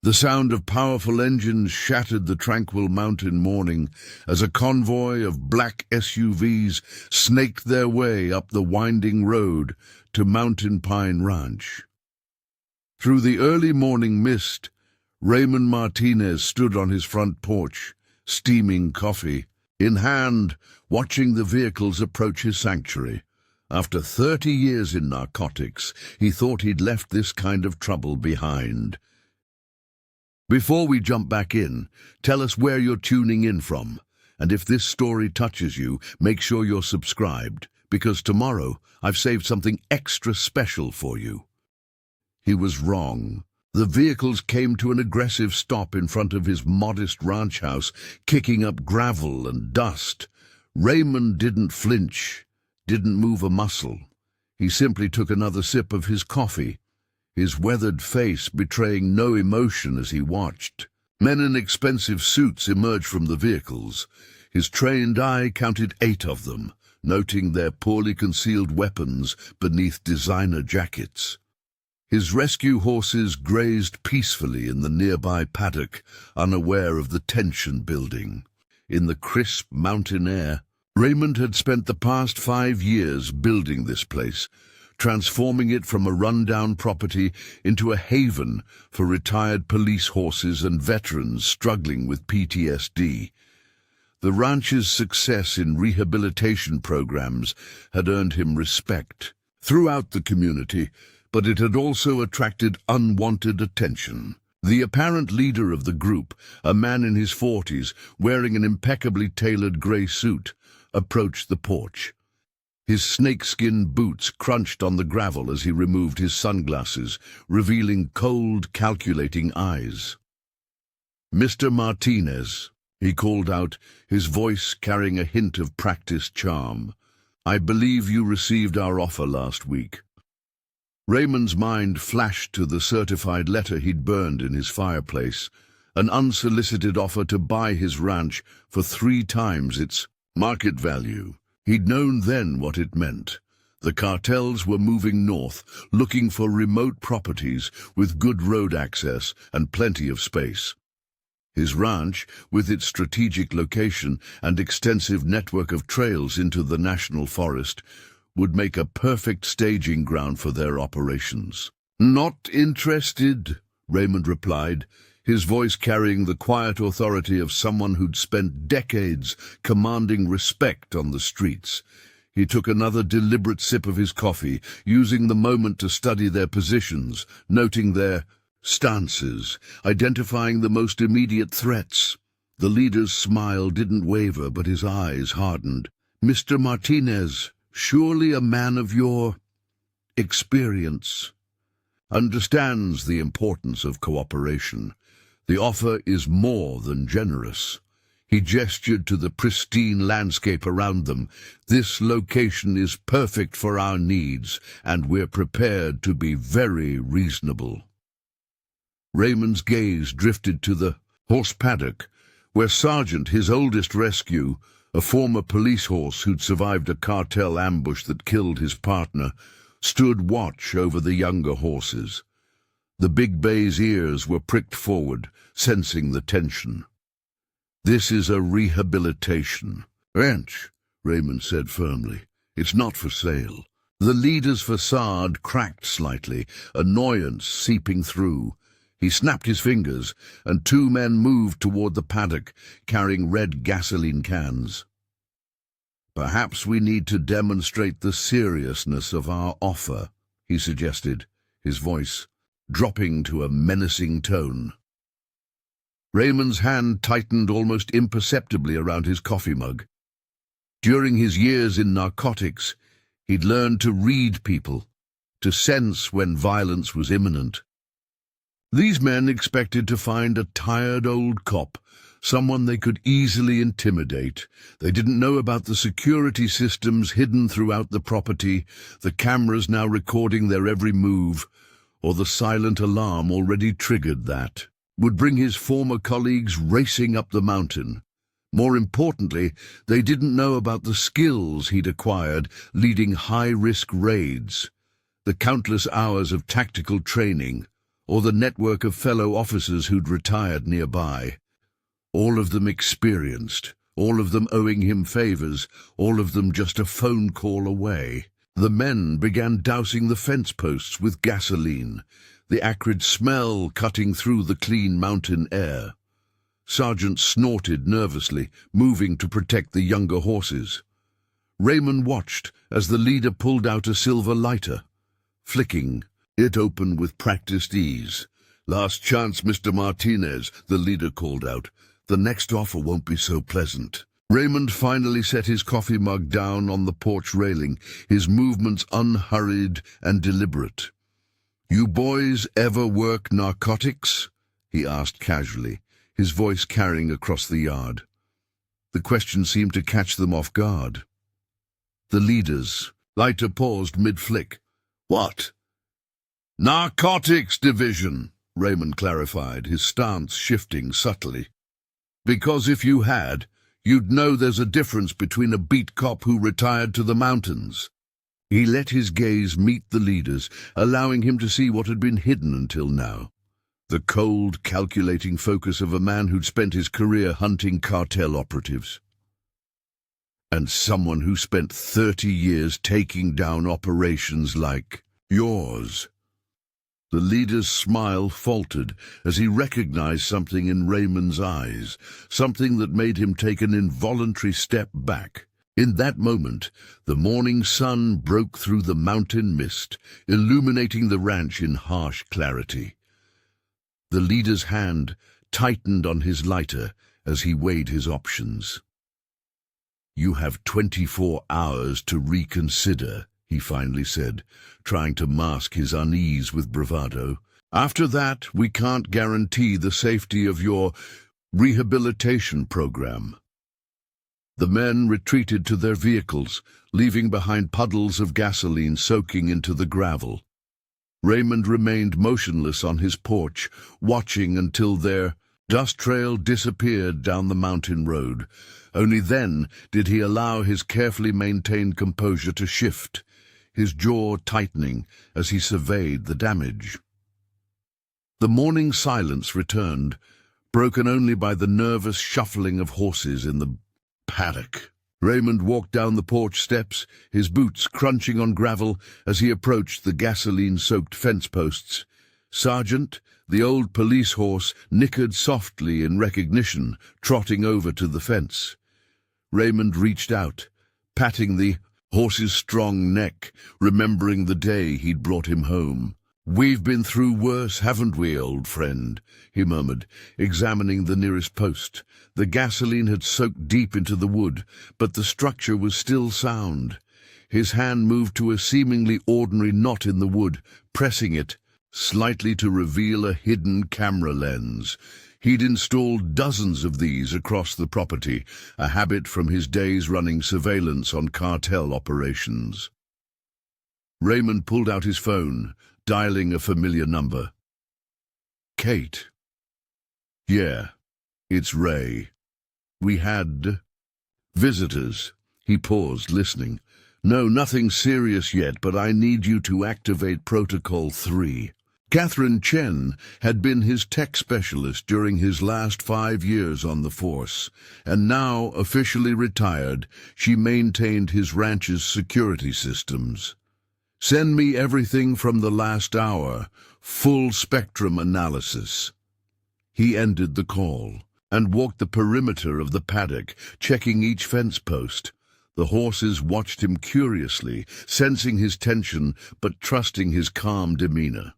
The sound of powerful engines shattered the tranquil mountain morning as a convoy of black SUVs snaked their way up the winding road to Mountain Pine Ranch. Through the early morning mist, Raymond Martinez stood on his front porch, steaming coffee in hand, watching the vehicles approach his sanctuary. After 30 years in narcotics, he thought he'd left this kind of trouble behind. Before we jump back in, tell us where you're tuning in from, and if this story touches you, make sure you're subscribed, because tomorrow I've saved something extra special for you. He was wrong. The vehicles came to an aggressive stop in front of his modest ranch house, kicking up gravel and dust. Raymond didn't flinch, didn't move a muscle. He simply took another sip of his coffee, his weathered face betraying no emotion as he watched. Men in expensive suits emerged from the vehicles. His trained eye counted 8 of them, noting their poorly concealed weapons beneath designer jackets. His rescue horses grazed peacefully in the nearby paddock, unaware of the tension building. In the crisp mountain air, Raymond had spent the past 5 years building this place, transforming it from a rundown property into a haven for retired police horses and veterans struggling with PTSD. The ranch's success in rehabilitation programs had earned him respect throughout the community, but it had also attracted unwanted attention. The apparent leader of the group, a man in his 40s, wearing an impeccably tailored grey suit, approached the porch. His snakeskin boots crunched on the gravel as he removed his sunglasses, revealing cold, calculating eyes. "Mr. Martinez," he called out, his voice carrying a hint of practiced charm. "I believe you received our offer last week." Raymond's mind flashed to the certified letter he'd burned in his fireplace, an unsolicited offer to buy his ranch for 3 times its market value. He'd known then what it meant. The cartels were moving north, looking for remote properties with good road access and plenty of space. His ranch, with its strategic location and extensive network of trails into the national forest, would make a perfect staging ground for their operations. "Not interested," Raymond replied, his voice carrying the quiet authority of someone who'd spent decades commanding respect on the streets. He took another deliberate sip of his coffee, using the moment to study their positions, noting their stances, identifying the most immediate threats. The leader's smile didn't waver, but his eyes hardened. "Mr. Martinez, surely a man of your experience understands the importance of cooperation. The offer is more than generous." He gestured to the pristine landscape around them. "This location is perfect for our needs, and we're prepared to be very reasonable." Raymond's gaze drifted to the horse paddock, where Sergeant, his oldest rescue, a former police horse who'd survived a cartel ambush that killed his partner, stood watch over the younger horses. The big bay's ears were pricked forward, sensing the tension. "This is a rehabilitation ranch," Raymond said firmly. "It's not for sale." The leader's facade cracked slightly, annoyance seeping through. He snapped his fingers, and 2 men moved toward the paddock, carrying red gasoline cans. "Perhaps we need to demonstrate the seriousness of our offer," he suggested, his voice dropping to a menacing tone. Raymond's hand tightened almost imperceptibly around his coffee mug. During his years in narcotics, he'd learned to read people, to sense when violence was imminent. These men expected to find a tired old cop, someone they could easily intimidate. They didn't know about the security systems hidden throughout the property, the cameras now recording their every move, or the silent alarm already triggered that would bring his former colleagues racing up the mountain. More importantly, they didn't know about the skills he'd acquired leading high-risk raids, the countless hours of tactical training, or the network of fellow officers who'd retired nearby. All of them experienced, all of them owing him favors, all of them just a phone call away. The men began dousing the fence posts with gasoline, the acrid smell cutting through the clean mountain air. Sergeant snorted nervously, moving to protect the younger horses. Raymond watched as the leader pulled out a silver lighter. Flicking, it opened with practiced ease. "Last chance, Mr. Martinez," the leader called out. "The next offer won't be so pleasant." Raymond finally set his coffee mug down on the porch railing, his movements unhurried and deliberate. "You boys ever work narcotics?" he asked casually, his voice carrying across the yard. The question seemed to catch them off guard. The leaders. Lighter paused mid-flick. "What?" "Narcotics division," Raymond clarified, his stance shifting subtly. "Because if you had, you'd know there's a difference between a beat cop who retired to the mountains." He let his gaze meet the leader's, allowing him to see what had been hidden until now. The cold, calculating focus of a man who'd spent his career hunting cartel operatives. And someone who spent 30 years taking down operations like yours. The leader's smile faltered as he recognized something in Raymond's eyes, something that made him take an involuntary step back. In that moment, the morning sun broke through the mountain mist, illuminating the ranch in harsh clarity. The leader's hand tightened on his lighter as he weighed his options. "You have 24 hours to reconsider," he finally said, trying to mask his unease with bravado. "After that, we can't guarantee the safety of your rehabilitation program." The men retreated to their vehicles, leaving behind puddles of gasoline soaking into the gravel. Raymond remained motionless on his porch, watching until their dust trail disappeared down the mountain road. Only then did he allow his carefully maintained composure to shift, his jaw tightening as he surveyed the damage. The morning silence returned, broken only by the nervous shuffling of horses in the paddock. Raymond walked down the porch steps, his boots crunching on gravel as he approached the gasoline-soaked fence posts. Sergeant, the old police horse, nickered softly in recognition, trotting over to the fence. Raymond reached out, patting the horse's strong neck, remembering the day he'd brought him home. "We've been through worse, haven't we, old friend?" he murmured, examining the nearest post. The gasoline had soaked deep into the wood, but the structure was still sound. His hand moved to a seemingly ordinary knot in the wood, pressing it slightly to reveal a hidden camera lens. He'd installed dozens of these across the property, a habit from his days running surveillance on cartel operations. Raymond pulled out his phone, dialing a familiar number. "Kate." "Yeah, it's Ray. We had visitors." He paused, listening. "No, nothing serious yet, but I need you to activate Protocol 3. Catherine Chen had been his tech specialist during his last 5 years on the force, and now, officially retired, she maintained his ranch's security systems. Send me everything from the last hour, full spectrum analysis." He ended the call and walked the perimeter of the paddock, checking each fence post. The horses watched him curiously, sensing his tension but trusting his calm demeanor.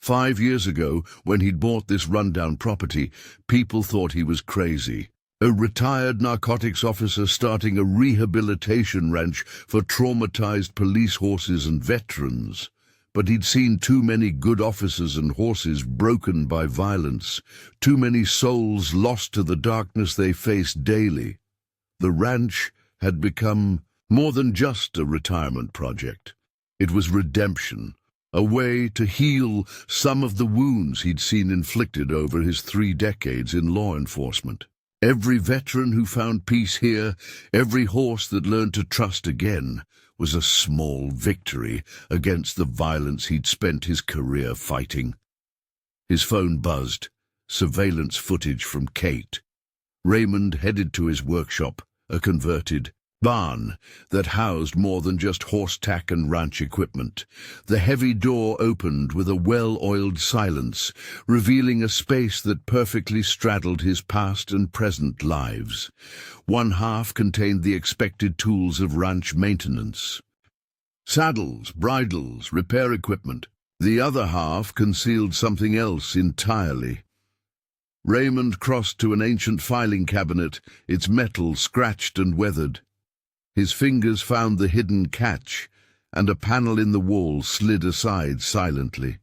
5 years ago, when he'd bought this rundown property, people thought he was crazy. A retired narcotics officer starting a rehabilitation ranch for traumatized police horses and veterans. But he'd seen too many good officers and horses broken by violence, too many souls lost to the darkness they faced daily. The ranch had become more than just a retirement project. It was redemption, a way to heal some of the wounds he'd seen inflicted over his 3 decades in law enforcement. Every veteran who found peace here, every horse that learned to trust again, was a small victory against the violence he'd spent his career fighting. His phone buzzed. Surveillance footage from Kate. Raymond headed to his workshop, a converted barn that housed more than just horse tack and ranch equipment. The heavy door opened with a well-oiled silence, revealing a space that perfectly straddled his past and present lives. One half contained the expected tools of ranch maintenance: saddles, bridles, repair equipment. The other half concealed something else entirely. Raymond crossed to an ancient filing cabinet, its metal scratched and weathered. His fingers found the hidden catch, and a panel in the wall slid aside silently.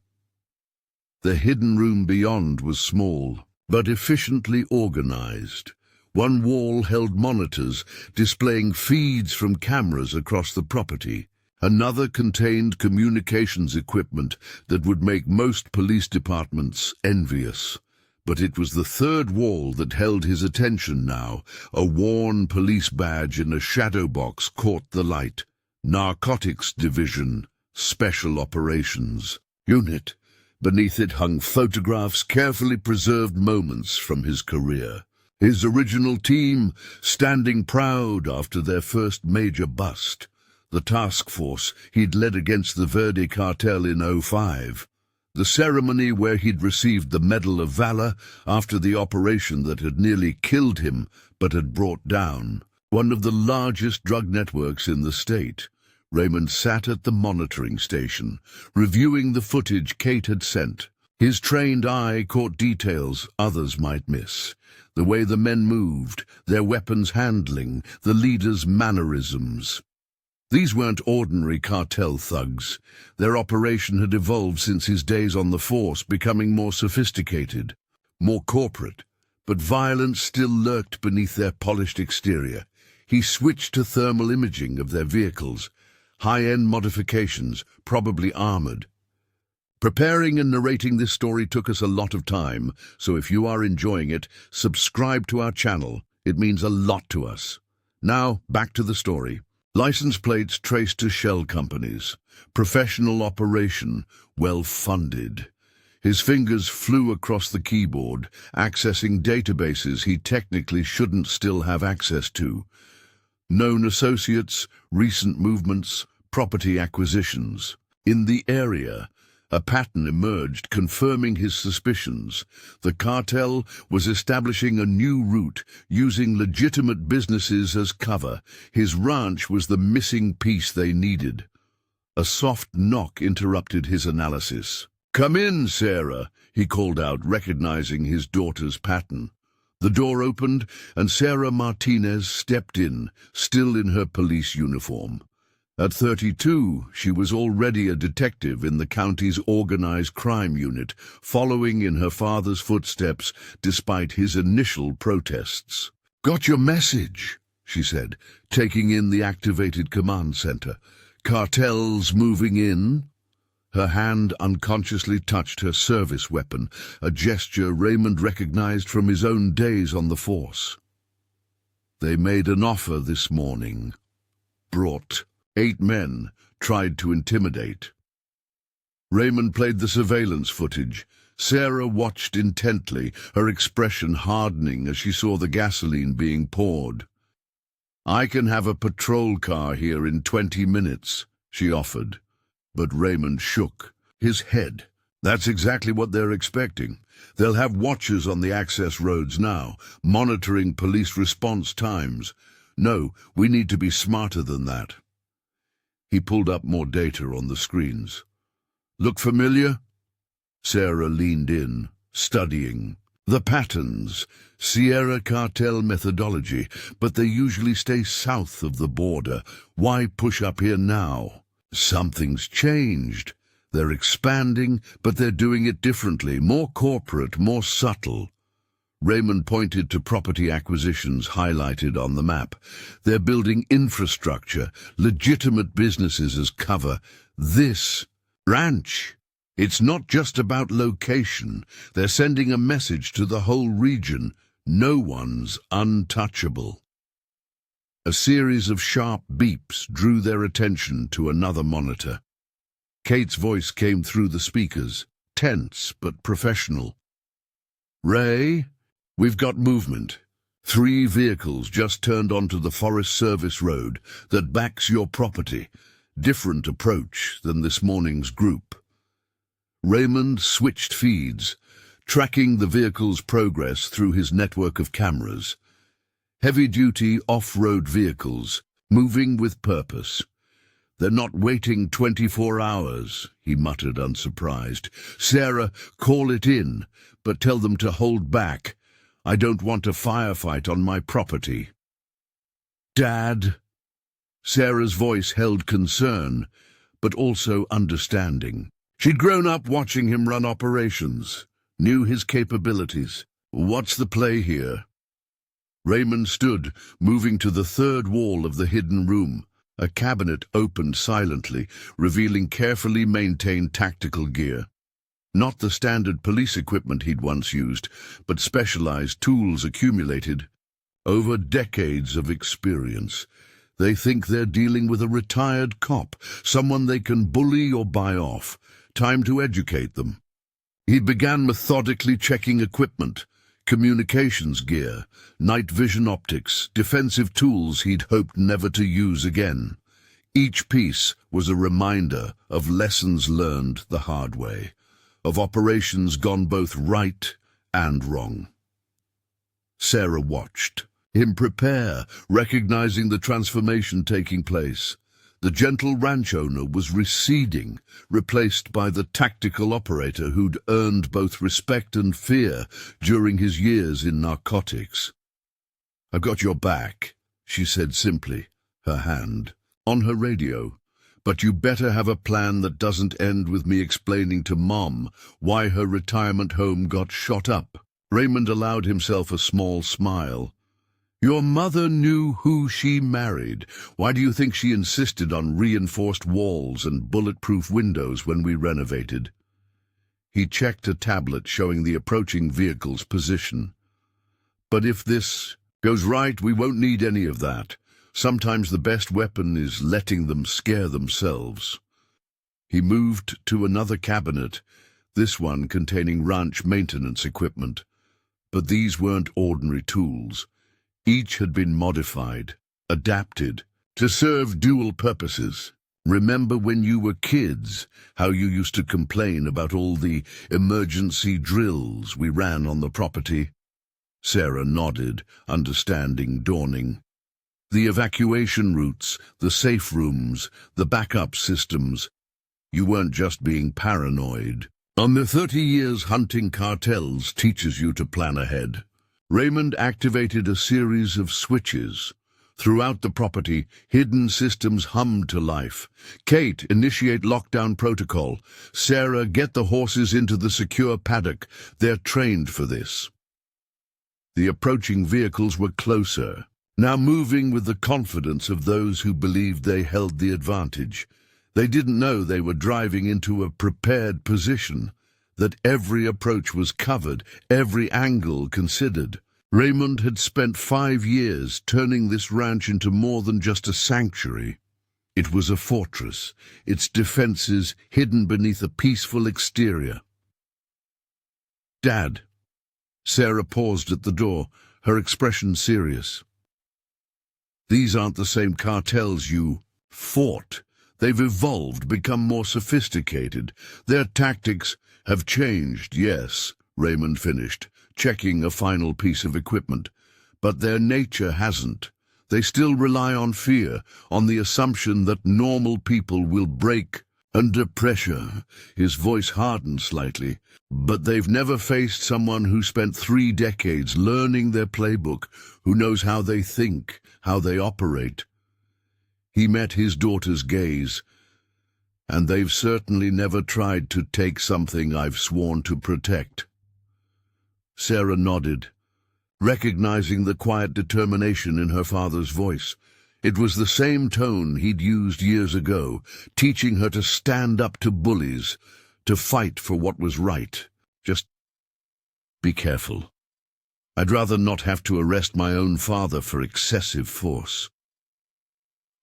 The hidden room beyond was small, but efficiently organized. One wall held monitors, displaying feeds from cameras across the property. Another contained communications equipment that would make most police departments envious. But it was the third wall that held his attention now. A worn police badge in a shadow box caught the light. Narcotics Division, Special Operations Unit. Beneath it hung photographs, carefully preserved moments from his career. His original team standing proud after their first major bust. The task force he'd led against the Verde Cartel in '05. The ceremony where he'd received the Medal of Valor after the operation that had nearly killed him but had brought down one of the largest drug networks in the state. Raymond sat at the monitoring station, reviewing the footage Kate had sent. His trained eye caught details others might miss. The way the men moved, their weapons handling, the leaders' mannerisms. These weren't ordinary cartel thugs. Their operation had evolved since his days on the force, becoming more sophisticated, more corporate. But violence still lurked beneath their polished exterior. He switched to thermal imaging of their vehicles, high-end modifications, probably armored. Preparing and narrating this story took us a lot of time, so if you are enjoying it, subscribe to our channel. It means a lot to us. Now, back to the story. License plates traced to shell companies. Professional operation, well-funded. His fingers flew across the keyboard, accessing databases he technically shouldn't still have access to. Known associates, recent movements, property acquisitions. In the area, a pattern emerged, confirming his suspicions. The cartel was establishing a new route, using legitimate businesses as cover. His ranch was the missing piece they needed. A soft knock interrupted his analysis. "Come in, Sarah," he called out, recognizing his daughter's pattern. The door opened, and Sarah Martinez stepped in, still in her police uniform. At 32, she was already a detective in the county's organized crime unit, following in her father's footsteps despite his initial protests. "Got your message," she said, taking in the activated command center. "Cartel's moving in?" Her hand unconsciously touched her service weapon, a gesture Raymond recognized from his own days on the force. "They made an offer this morning. Brought 8 men, tried to intimidate." Raymond played the surveillance footage. Sarah watched intently, her expression hardening as she saw the gasoline being poured. "I can have a patrol car here in 20 minutes, she offered. But Raymond shook his head. That's exactly what they're expecting. They'll have watchers on the access roads now, monitoring police response times. No, we need to be smarter than that. He pulled up more data on the screens. "Look familiar?" Sarah leaned in, studying. "The patterns, Sierra Cartel methodology, but they usually stay south of the border. Why push up here now?" "Something's changed. They're expanding, but they're doing it differently, more corporate, more subtle." Raymond pointed to property acquisitions highlighted on the map. "They're building infrastructure, legitimate businesses as cover. This ranch, it's not just about location. They're sending a message to the whole region. No one's untouchable." A series of sharp beeps drew their attention to another monitor. Kate's voice came through the speakers. tense but professional. "Ray, we've got movement. 3 vehicles just turned onto the Forest Service road that backs your property. Different approach than this morning's group." Raymond switched feeds, tracking the vehicle's progress through his network of cameras. Heavy-duty off-road vehicles, moving with purpose. "They're not waiting 24 hours, he muttered, unsurprised. "Sarah, call it in, but tell them to hold back. I don't want a firefight on my property." "Dad?" Sarah's voice held concern, but also understanding. She'd grown up watching him run operations, knew his capabilities. "What's the play here?" Raymond stood, moving to the third wall of the hidden room. A cabinet opened silently, revealing carefully maintained tactical gear. Not the standard police equipment he'd once used, but specialized tools accumulated over decades of experience. They think they're dealing with a retired cop, someone they can bully or buy off. Time to educate them. He began methodically checking equipment, communications gear, night vision optics, defensive tools he'd hoped never to use again. Each piece was a reminder of lessons learned the hard way, of operations gone both right and wrong. Sarah watched him prepare, recognizing the transformation taking place. The gentle ranch owner was receding, replaced by the tactical operator who'd earned both respect and fear during his years in narcotics. "I've got your back," she said simply, her hand on her radio. "But you better have a plan that doesn't end with me explaining to Mom why her retirement home got shot up." Raymond allowed himself a small smile. "Your mother knew who she married. Why do you think she insisted on reinforced walls and bulletproof windows when we renovated?" He checked a tablet showing the approaching vehicle's position. "But if this goes right, we won't need any of that. Sometimes the best weapon is letting them scare themselves." He moved to another cabinet, this one containing ranch maintenance equipment. But these weren't ordinary tools. Each had been modified, adapted, to serve dual purposes. "Remember when you were kids, how you used to complain about all the emergency drills we ran on the property?" Sarah nodded, understanding dawning. "The evacuation routes, the safe rooms, the backup systems. You weren't just being paranoid. On the 30 years hunting cartels teaches you to plan ahead." Raymond activated a series of switches. Throughout the property, hidden systems hummed to life. "Kate, initiate lockdown protocol. Sarah, get the horses into the secure paddock. They're trained for this." The approaching vehicles were closer, now moving with the confidence of those who believed they held the advantage. They didn't know they were driving into a prepared position, that every approach was covered, every angle considered. Raymond had spent 5 years turning this ranch into more than just a sanctuary. It was a fortress, its defenses hidden beneath a peaceful exterior. "Dad." Sarah paused at the door, her expression serious. "These aren't the same cartels you fought. They've evolved, become more sophisticated. Their tactics have changed, yes," Raymond finished, checking a final piece of equipment. "But their nature hasn't. They still rely on fear, on the assumption that normal people will break under pressure." His voice hardened slightly. "But they've never faced someone who spent 3 decades learning their playbook, who knows how they think, how they operate." He met his daughter's gaze. "And they've certainly never tried to take something I've sworn to protect." Sarah nodded, recognizing the quiet determination in her father's voice. It was the same tone he'd used years ago, teaching her to stand up to bullies, to fight for what was right. "Just be careful. I'd rather not have to arrest my own father for excessive force."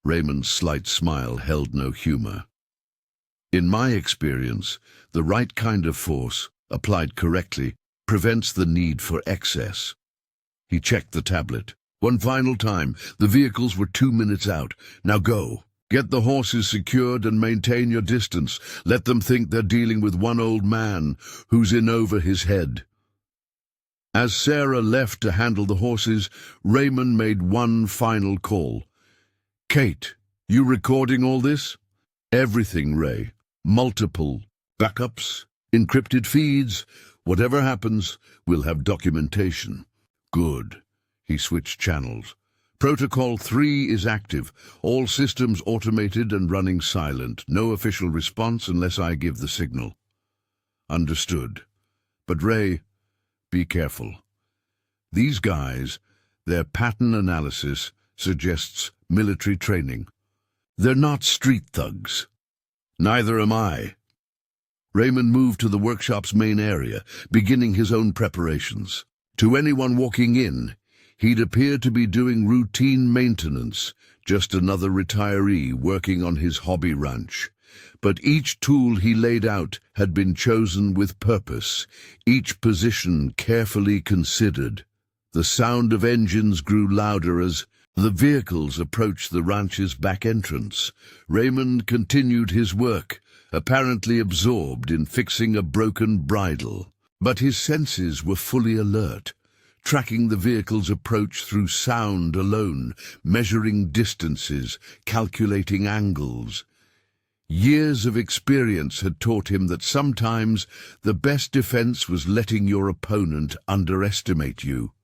Raymond's slight smile held no humor. In my experience, the right kind of force, applied correctly, prevents the need for excess. He checked the tablet. One final time. The vehicles were 2 minutes out. Now go. Get the horses secured and maintain your distance. Let them think they're dealing with one old man who's in over his head. As Sarah left to handle the horses, Raymond made one final call. Kate, you recording all this? Everything, Ray. Multiple backups, encrypted feeds. Whatever happens, we'll have documentation. Good. He switched channels. Protocol 3 is active. All systems automated and running silent. No official response unless I give the signal. Understood. But Ray, be careful. These guys, their pattern analysis suggests military training. They're not street thugs. Neither am I. Raymond moved to the workshop's main area, beginning his own preparations. To anyone walking in, he'd appear to be doing routine maintenance, just another retiree working on his hobby ranch. But each tool he laid out had been chosen with purpose, each position carefully considered. The sound of engines grew louder as the vehicles approached the ranch's back entrance. Raymond continued his work, apparently absorbed in fixing a broken bridle. But his senses were fully alert, tracking the vehicle's approach through sound alone, measuring distances, calculating angles. Years of experience had taught him that sometimes the best defense was letting your opponent underestimate you.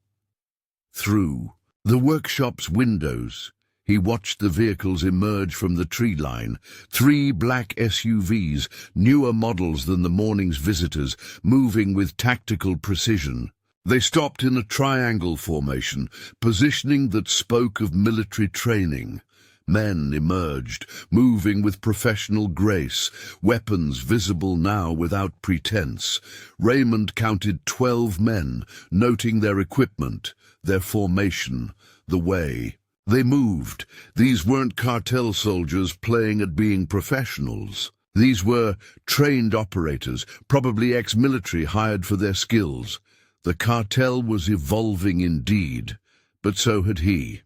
Through the workshop's windows, he watched the vehicles emerge from the tree line. 3 black SUVs, newer models than the morning's visitors, moving with tactical precision. They stopped in a triangle formation, positioning that spoke of military training. Men emerged, moving with professional grace, weapons visible now without pretense. Raymond counted 12 men, noting their equipment, their formation, the way they moved. These weren't cartel soldiers playing at being professionals. These were trained operators, probably ex-military hired for their skills. The cartel was evolving indeed, but so had he.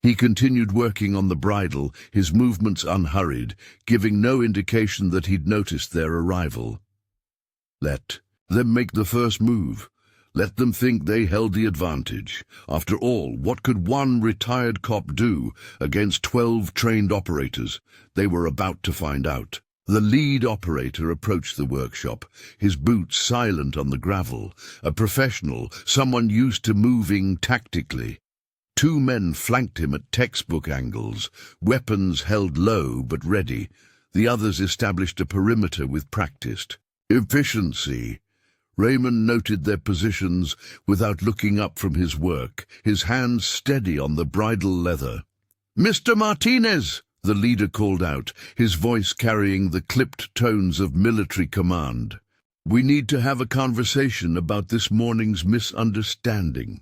He continued working on the bridle, his movements unhurried, giving no indication that he'd noticed their arrival. Let them make the first move. Let them think they held the advantage. After all, what could one retired cop do against 12 trained operators? They were about to find out. The lead operator approached the workshop, his boots silent on the gravel, a professional, someone used to moving tactically. 2 men flanked him at textbook angles, weapons held low but ready. The others established a perimeter with practiced efficiency. Raymond noted their positions without looking up from his work, his hands steady on the bridle leather. "Mr. Martinez!" the leader called out, his voice carrying the clipped tones of military command. "We need to have a conversation about this morning's misunderstanding."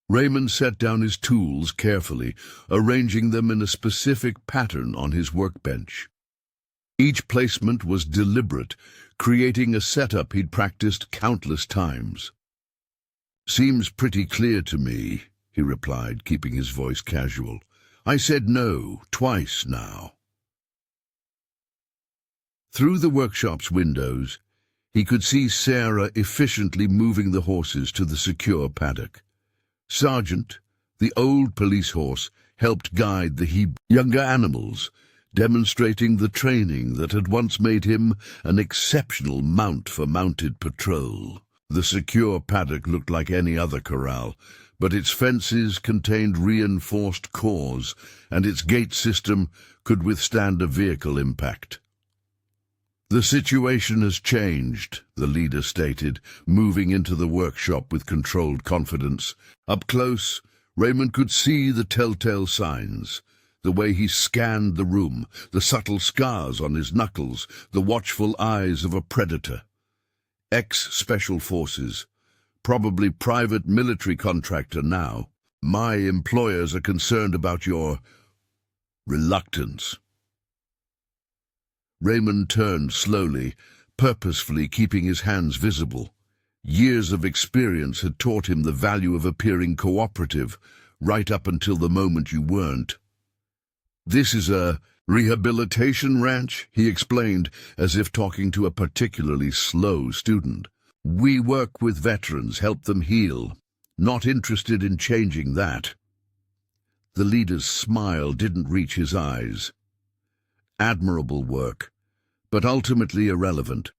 Raymond set down his tools carefully, arranging them in a specific pattern on his workbench. Each placement was deliberate, creating a setup he'd practiced countless times. "Seems pretty clear to me," he replied, keeping his voice casual. "I said no, twice now." Through the workshop's windows, he could see Sarah efficiently moving the horses to the secure paddock. Sergeant, the old police horse, helped guide the younger animals, demonstrating the training that had once made him an exceptional mount for mounted patrol. The secure paddock looked like any other corral, but its fences contained reinforced cores, and its gate system could withstand a vehicle impact. "The situation has changed," the leader stated, moving into the workshop with controlled confidence. Up close, Raymond could see the telltale signs. The way he scanned the room, the subtle scars on his knuckles, the watchful eyes of a predator. Ex-Special Forces, probably private military contractor now. "My employers are concerned about your reluctance." Raymond turned slowly, purposefully keeping his hands visible. Years of experience had taught him the value of appearing cooperative, right up until the moment you weren't. "This is a rehabilitation ranch," he explained, as if talking to a particularly slow student. "We work with veterans, help them heal. Not interested in changing that." The leader's smile didn't reach his eyes. "Admirable work, but ultimately irrelevant.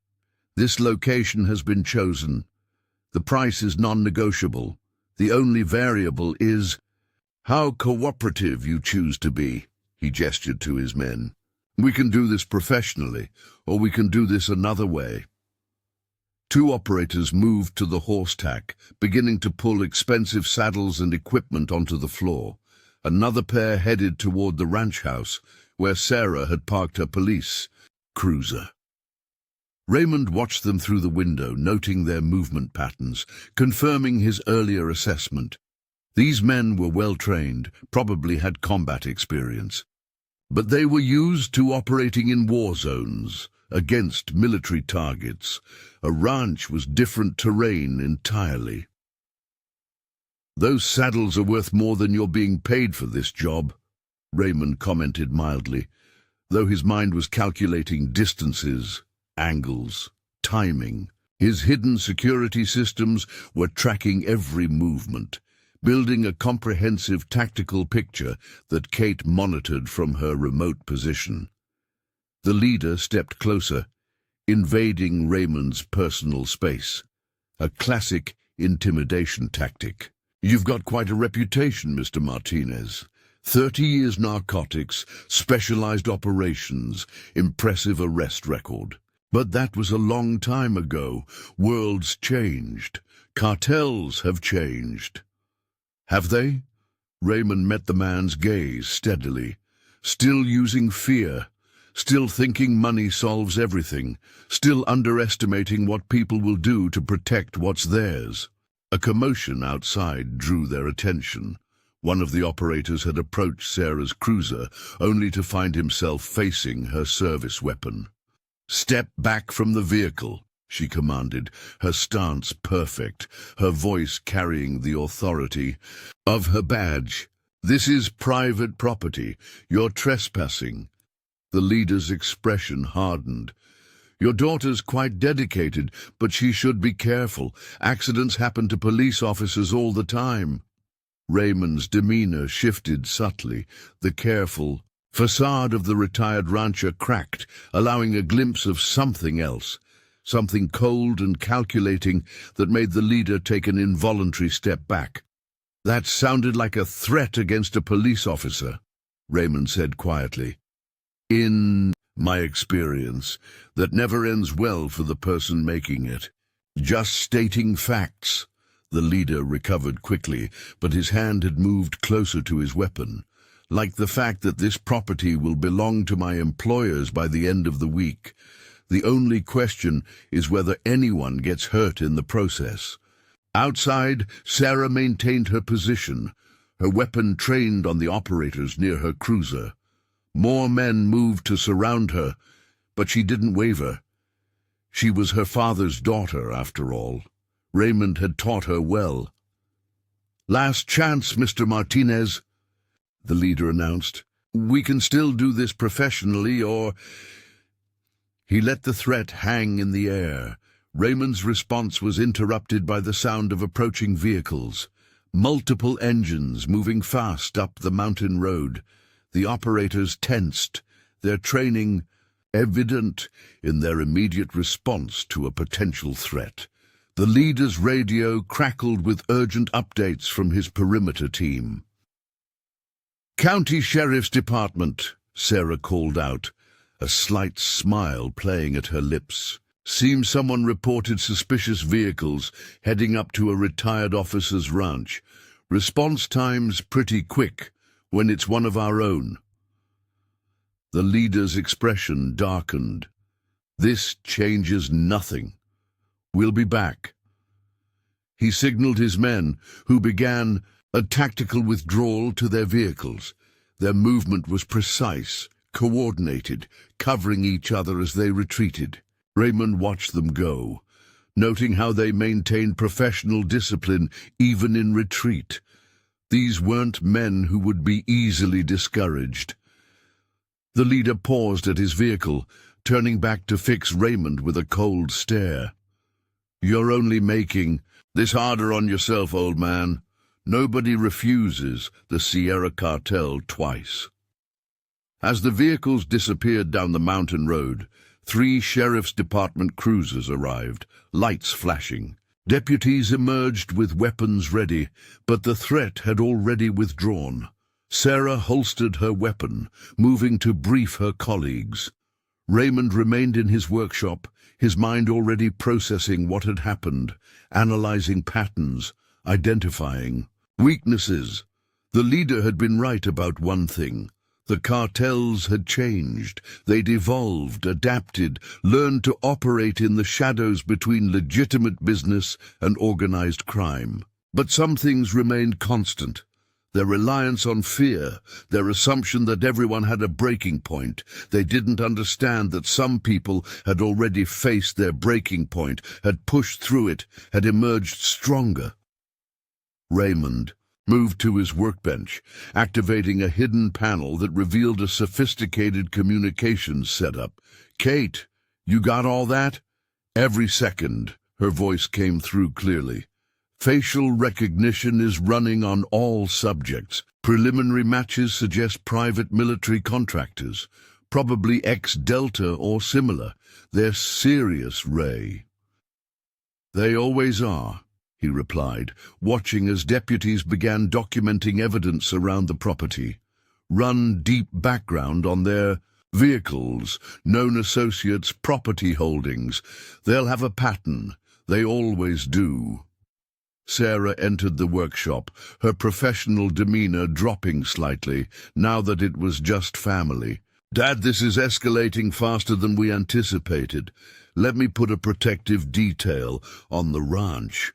This location has been chosen. The price is non-negotiable. The only variable is how cooperative you choose to be." He gestured to his men. "We can do this professionally, or we can do this another way." Two operators moved to the horse tack, beginning to pull expensive saddles and equipment onto the floor. Another pair headed toward the ranch house, where Sarah had parked her police cruiser. Raymond watched them through the window, noting their movement patterns, confirming his earlier assessment. These men were well-trained, probably had combat experience. But they were used to operating in war zones, against military targets. A ranch was different terrain entirely. "Those saddles are worth more than you're being paid for this job," Raymond commented mildly, though his mind was calculating distances, angles, timing. His hidden security systems were tracking every movement, building a comprehensive tactical picture that Kate monitored from her remote position. The leader stepped closer, invading Raymond's personal space, a classic intimidation tactic. "You've got quite a reputation, Mr. Martinez. 30 years narcotics, specialized operations, impressive arrest record. But that was a long time ago. Worlds changed. Cartels have changed." "Have they?" Raymond met the man's gaze steadily. "Still using fear, still thinking money solves everything, still underestimating what people will do to protect what's theirs." A commotion outside drew their attention. One of the operators had approached Sarah's cruiser, only to find himself facing her service weapon. "Step back from the vehicle," she commanded, her stance perfect, her voice carrying the authority of her badge. "This is private property. You're trespassing." The leader's expression hardened. "Your daughter's quite dedicated, but she should be careful. Accidents happen to police officers all the time." Raymond's demeanor shifted subtly. The careful facade of the retired rancher cracked, allowing a glimpse of something else, something cold and calculating that made the leader take an involuntary step back. "That sounded like a threat against a police officer," Raymond said quietly. "In my experience, that never ends well for the person making it. Just stating facts." The leader recovered quickly, but his hand had moved closer to his weapon. "Like the fact that this property will belong to my employers by the end of the week. The only question is whether anyone gets hurt in the process." Outside, Sarah maintained her position, her weapon trained on the operators near her cruiser. More men moved to surround her, but she didn't waver. She was her father's daughter, after all. Raymond had taught her well. "Last chance, Mr. Martinez," the leader announced. "We can still do this professionally, or—" He let the threat hang in the air. Raymond's response was interrupted by the sound of approaching vehicles. Multiple engines moving fast up the mountain road. The operators tensed, their training evident in their immediate response to a potential threat. The leader's radio crackled with urgent updates from his perimeter team. "County Sheriff's Department," Sarah called out, a slight smile playing at her lips. "Seems someone reported suspicious vehicles heading up to a retired officer's ranch. Response time's pretty quick when it's one of our own." The leader's expression darkened. "This changes nothing. We'll be back." He signaled his men, who began a tactical withdrawal to their vehicles. Their movement was precise, coordinated, covering each other as they retreated. Raymond watched them go, noting how they maintained professional discipline even in retreat. These weren't men who would be easily discouraged. The leader paused at his vehicle, turning back to fix Raymond with a cold stare. "You're only making this harder on yourself, old man. Nobody refuses the Sierra Cartel twice." As the vehicles disappeared down the mountain road, 3 Sheriff's Department cruisers arrived, lights flashing. Deputies emerged with weapons ready, but the threat had already withdrawn. Sarah holstered her weapon, moving to brief her colleagues. Raymond remained in his workshop, his mind already processing what had happened, analyzing patterns, identifying weaknesses. The leader had been right about one thing. The cartels had changed. They'd evolved, adapted, learned to operate in the shadows between legitimate business and organized crime. But some things remained constant. Their reliance on fear, their assumption that everyone had a breaking point. They didn't understand that some people had already faced their breaking point, had pushed through it, had emerged stronger. Raymond moved to his workbench, activating a hidden panel that revealed a sophisticated communications setup. "Kate, you got all that?" Every second, her voice came through clearly. "Facial recognition is running on all subjects. Preliminary matches suggest private military contractors, probably ex-Delta or similar. They're serious, Ray." "They always are," he replied, watching as deputies began documenting evidence around the property. "Run deep background on their vehicles, known associates, property holdings. They'll have a pattern. They always do." Sarah entered the workshop, her professional demeanor dropping slightly, now that it was just family. "Dad, this is escalating faster than we anticipated. Let me put a protective detail on the ranch."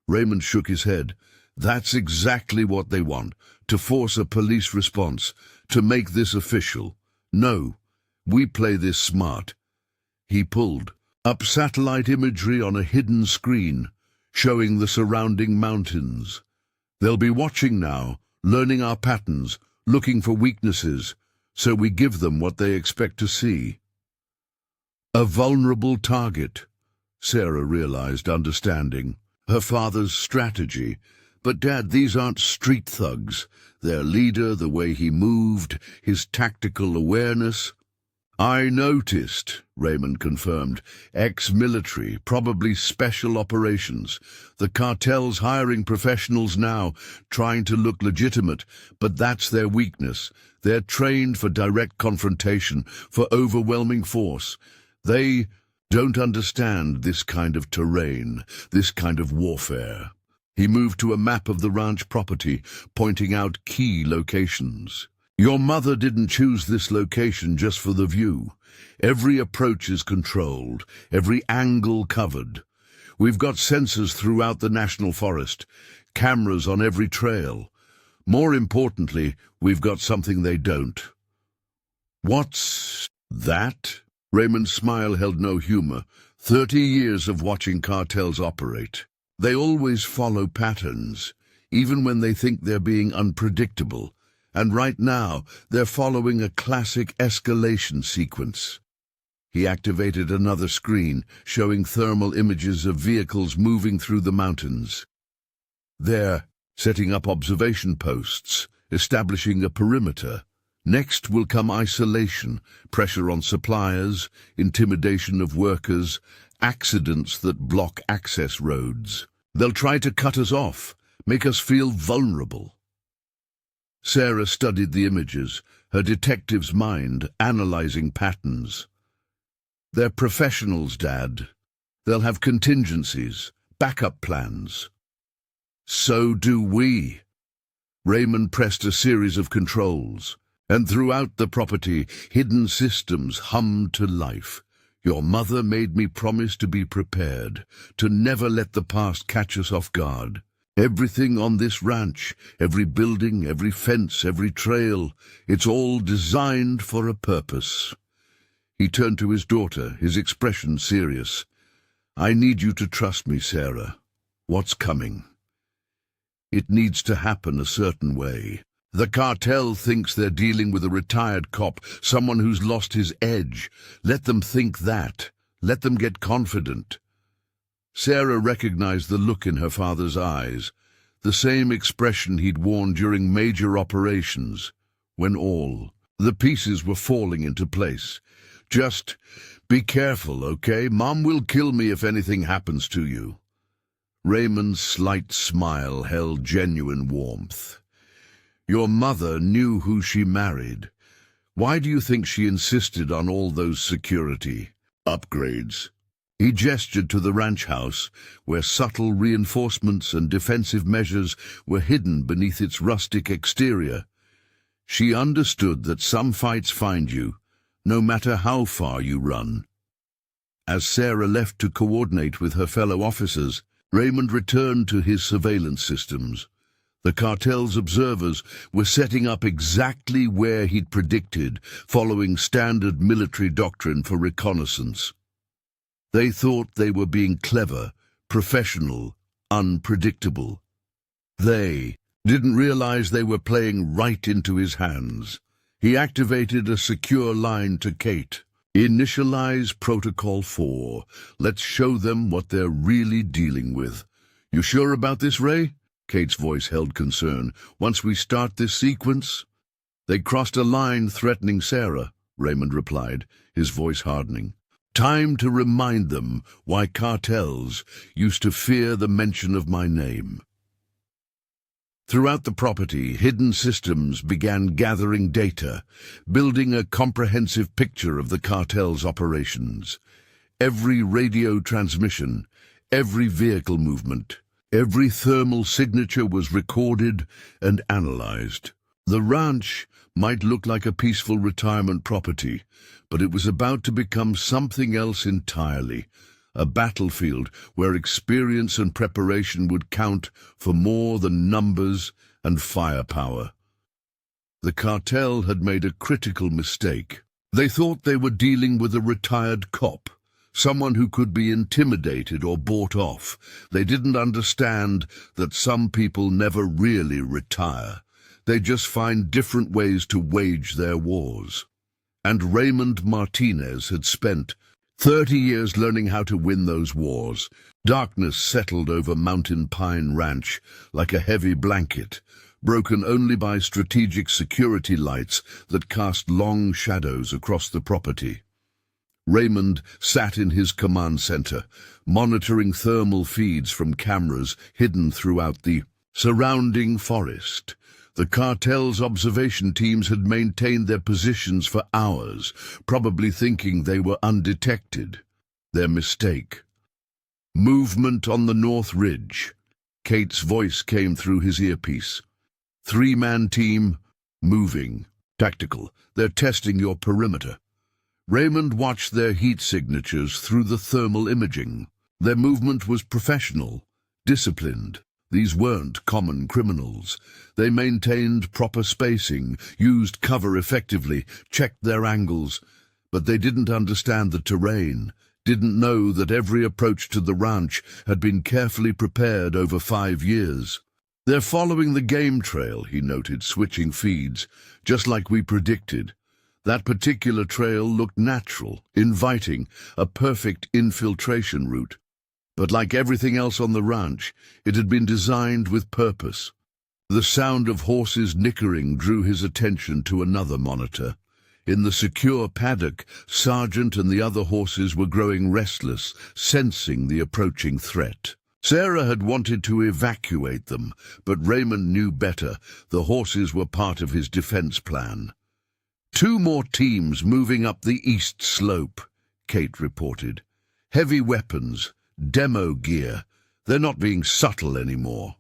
Raymond shook his head. "That's exactly what they want, to force a police response, to make this official. No, we play this smart." He pulled up satellite imagery on a hidden screen, showing the surrounding mountains. "They'll be watching now, learning our patterns, looking for weaknesses, so we give them what they expect to see." A vulnerable target, Sarah realized, understanding her father's strategy. "But Dad, these aren't street thugs. Their leader, the way he moved, his tactical awareness." "I noticed," Raymond confirmed. "Ex-military, probably special operations. The cartel's hiring professionals now, trying to look legitimate, but that's their weakness. They're trained for direct confrontation, for overwhelming force. They don't understand this kind of terrain, this kind of warfare." He moved to a map of the ranch property, pointing out key locations. "Your mother didn't choose this location just for the view. Every approach is controlled, every angle covered. We've got sensors throughout the national forest, cameras on every trail. More importantly, we've got something they don't." "What's that?" Raymond's smile held no humor. 30 years of watching cartels operate. They always follow patterns, even when they think they're being unpredictable. And right now, they're following a classic escalation sequence. He activated another screen, showing thermal images of vehicles moving through the mountains. They're setting up observation posts, establishing a perimeter. Next will come isolation, pressure on suppliers, intimidation of workers, accidents that block access roads. They'll try to cut us off, make us feel vulnerable. Sarah studied the images, her detective's mind analyzing patterns. "They're professionals, Dad. They'll have contingencies, backup plans." "So do we." Raymond pressed a series of controls, and throughout the property, hidden systems hummed to life. "Your mother made me promise to be prepared, to never let the past catch us off guard." Everything on this ranch, every building, every fence, every trail, it's all designed for a purpose. He turned to his daughter, his expression serious. I need you to trust me, Sarah. What's coming? It needs to happen a certain way. The cartel thinks they're dealing with a retired cop, someone who's lost his edge. Let them think that. Let them get confident. Sarah recognized the look in her father's eyes, the same expression he'd worn during major operations, when all the pieces were falling into place. Just be careful, okay? Mom will kill me if anything happens to you. Raymond's slight smile held genuine warmth. Your mother knew who she married. Why do you think she insisted on all those security upgrades? He gestured to the ranch house, where subtle reinforcements and defensive measures were hidden beneath its rustic exterior. She understood that some fights find you, no matter how far you run. As Sarah left to coordinate with her fellow officers, Raymond returned to his surveillance systems. The cartel's observers were setting up exactly where he'd predicted, following standard military doctrine for reconnaissance. They thought they were being clever, professional, unpredictable. They didn't realize they were playing right into his hands. He activated a secure line to Kate. Initialize Protocol 4. Let's show them what they're really dealing with. You sure about this, Ray? Kate's voice held concern. Once we start this sequence? They crossed a line threatening Sarah, Raymond replied, his voice hardening. Time to remind them why cartels used to fear the mention of my name. Throughout the property, hidden systems began gathering data, building a comprehensive picture of the cartel's operations. Every radio transmission, every vehicle movement, every thermal signature was recorded and analyzed. The ranch might look like a peaceful retirement property, but it was about to become something else entirely, a battlefield where experience and preparation would count for more than numbers and firepower. The cartel had made a critical mistake. They thought they were dealing with a retired cop, someone who could be intimidated or bought off. They didn't understand that some people never really retire. They just find different ways to wage their wars. And Raymond Martinez had spent 30 years learning how to win those wars. Darkness settled over Mountain Pine Ranch like a heavy blanket, broken only by strategic security lights that cast long shadows across the property. Raymond sat in his command center, monitoring thermal feeds from cameras hidden throughout the surrounding forest. The cartel's observation teams had maintained their positions for hours, probably thinking they were undetected. Their mistake. Movement on the North Ridge. Kate's voice came through his earpiece. 3-man team, moving. Tactical. They're testing your perimeter. Raymond watched their heat signatures through the thermal imaging. Their movement was professional, disciplined. These weren't common criminals. They maintained proper spacing, used cover effectively, checked their angles, but they didn't understand the terrain, didn't know that every approach to the ranch had been carefully prepared over 5 years. They're following the game trail, he noted, switching feeds, just like we predicted. That particular trail looked natural, inviting, a perfect infiltration route. But like everything else on the ranch, it had been designed with purpose. The sound of horses nickering drew his attention to another monitor. In the secure paddock, Sergeant and the other horses were growing restless, sensing the approaching threat. Sarah had wanted to evacuate them, but Raymond knew better. The horses were part of his defense plan. 2 more teams moving up the east slope, Kate reported. Heavy weapons. Demo gear. They're not being subtle anymore.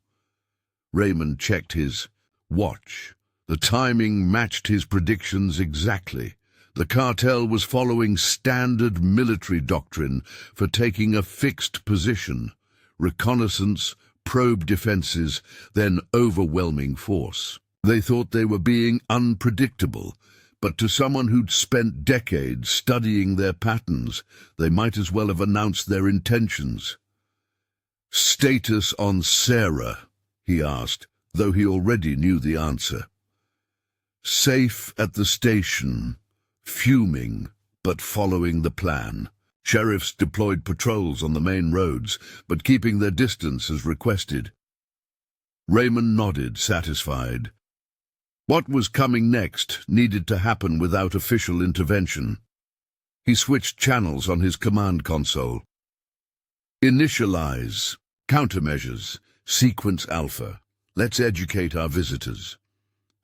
Raymond checked his watch. The timing matched his predictions exactly. The cartel was following standard military doctrine for taking a fixed position. Reconnaissance, probe defenses, then overwhelming force. They thought they were being unpredictable, but to someone who'd spent decades studying their patterns, they might as well have announced their intentions. "Status on Sarah?" he asked, though he already knew the answer. "Safe at the station, fuming, but following the plan." Sheriffs deployed patrols on the main roads, but keeping their distance as requested. Raymond nodded, satisfied. What was coming next needed to happen without official intervention. He switched channels on his command console. Initialize. Countermeasures. Sequence Alpha. Let's educate our visitors.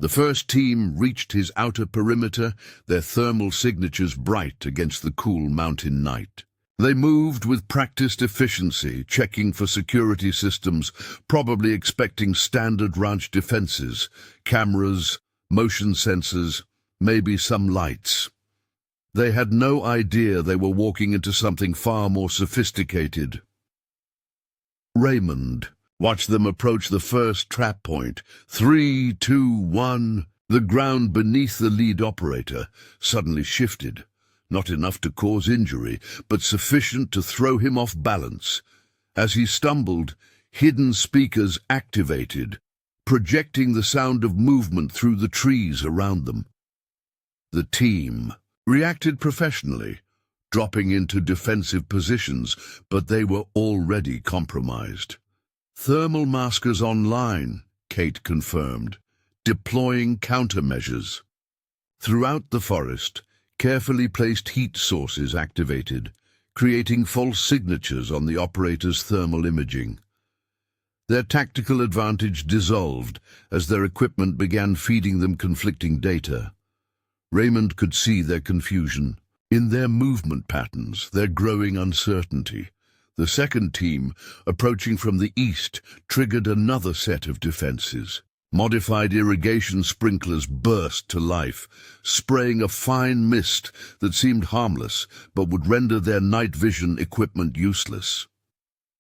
The first team reached his outer perimeter, their thermal signatures bright against the cool mountain night. They moved with practiced efficiency, checking for security systems, probably expecting standard ranch defenses, cameras, motion sensors, maybe some lights. They had no idea they were walking into something far more sophisticated. Raymond watched them approach the first trap point. 3, 2, 1. The ground beneath the lead operator suddenly shifted. Not enough to cause injury, but sufficient to throw him off balance. As he stumbled, hidden speakers activated, projecting the sound of movement through the trees around them. The team reacted professionally, dropping into defensive positions, but they were already compromised. "Thermal maskers online," Kate confirmed, deploying countermeasures. Throughout the forest, carefully placed heat sources activated, creating false signatures on the operator's thermal imaging. Their tactical advantage dissolved as their equipment began feeding them conflicting data. Raymond could see their confusion. In their movement patterns, their growing uncertainty. The second team, approaching from the east, triggered another set of defenses. Modified irrigation sprinklers burst to life, spraying a fine mist that seemed harmless but would render their night vision equipment useless.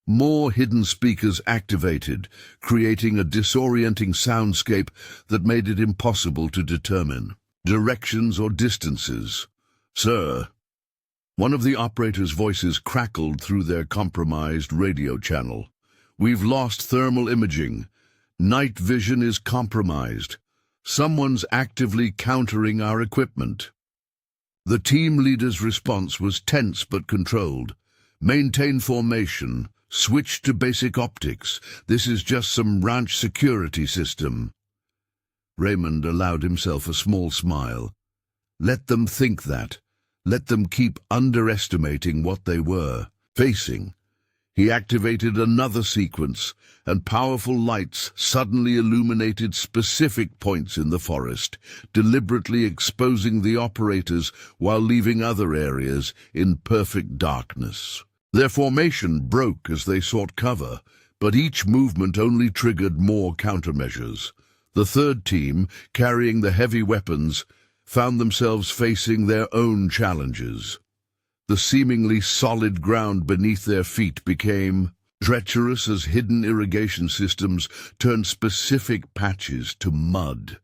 More hidden speakers activated, creating a disorienting soundscape that made it impossible to determine directions or distances. "Sir," one of the operator's voices crackled through their compromised radio channel. "We've lost thermal imaging. Night vision is compromised. Someone's actively countering our equipment." The team leader's response was tense but controlled. "Maintain formation. Switch to basic optics. This is just some ranch security system." Raymond allowed himself a small smile. Let them think that. Let them keep underestimating what they were facing. He activated another sequence, and powerful lights suddenly illuminated specific points in the forest, deliberately exposing the operators while leaving other areas in perfect darkness. Their formation broke as they sought cover, but each movement only triggered more countermeasures. The third team, carrying the heavy weapons, found themselves facing their own challenges. The seemingly solid ground beneath their feet became treacherous as hidden irrigation systems turned specific patches to mud.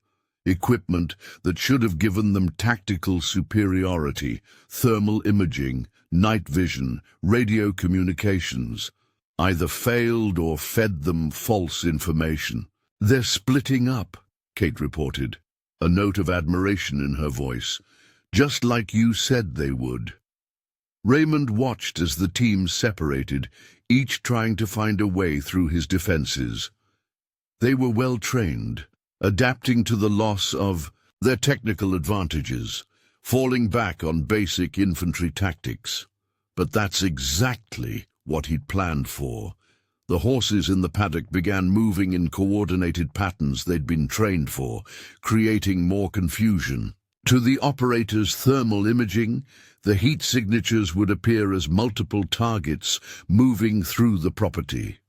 Equipment that should have given them tactical superiority, thermal imaging, night vision, radio communications, either failed or fed them false information. "They're splitting up," Kate reported, a note of admiration in her voice, "just like you said they would." Raymond watched as the teams separated, each trying to find a way through his defenses. They were well trained, adapting to the loss of their technical advantages, falling back on basic infantry tactics. But that's exactly what he'd planned for. The horses in the paddock began moving in coordinated patterns they'd been trained for, creating more confusion. To the operator's thermal imaging, the heat signatures would appear as multiple targets moving through the property.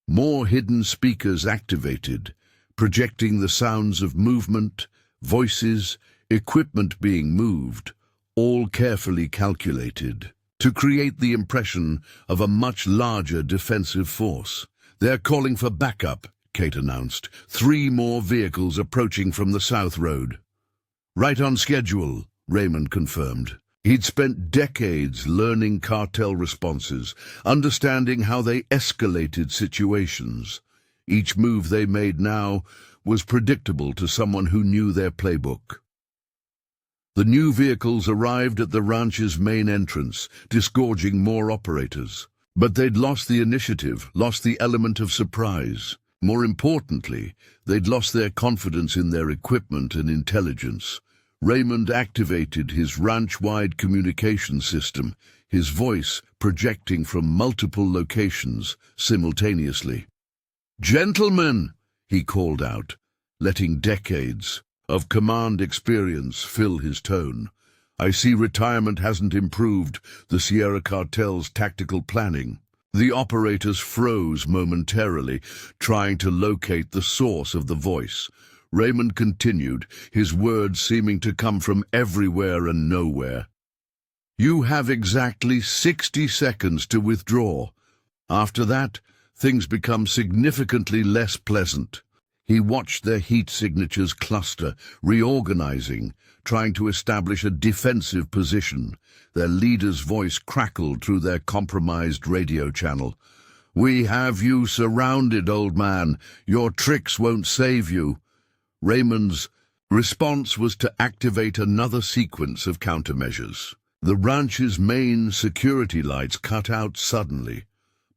More hidden speakers activated, projecting the sounds of movement, voices, equipment being moved, all carefully calculated, to create the impression of a much larger defensive force. "They're calling for backup," Kate announced. "3 more vehicles approaching from the South Road." "Right on schedule," Raymond confirmed. He'd spent decades learning cartel responses, understanding how they escalated situations. Each move they made now was predictable to someone who knew their playbook. The new vehicles arrived at the ranch's main entrance, disgorging more operators. But they'd lost the initiative, lost the element of surprise. More importantly, they'd lost their confidence in their equipment and intelligence. Raymond activated his ranch-wide communication system, his voice projecting from multiple locations simultaneously. "Gentlemen," he called out, letting decades of command experience fill his tone. "I see retirement hasn't improved the Sierra Cartel's tactical planning." The operators froze momentarily, trying to locate the source of the voice. Raymond continued, his words seeming to come from everywhere and nowhere. "You have exactly 60 seconds to withdraw. After that, things become significantly less pleasant." He watched their heat signatures cluster, reorganizing, trying to establish a defensive position. Their leader's voice crackled through their compromised radio channel. "We have you surrounded, old man. Your tricks won't save you." Raymond's response was to activate another sequence of countermeasures. The ranch's main security lights cut out suddenly,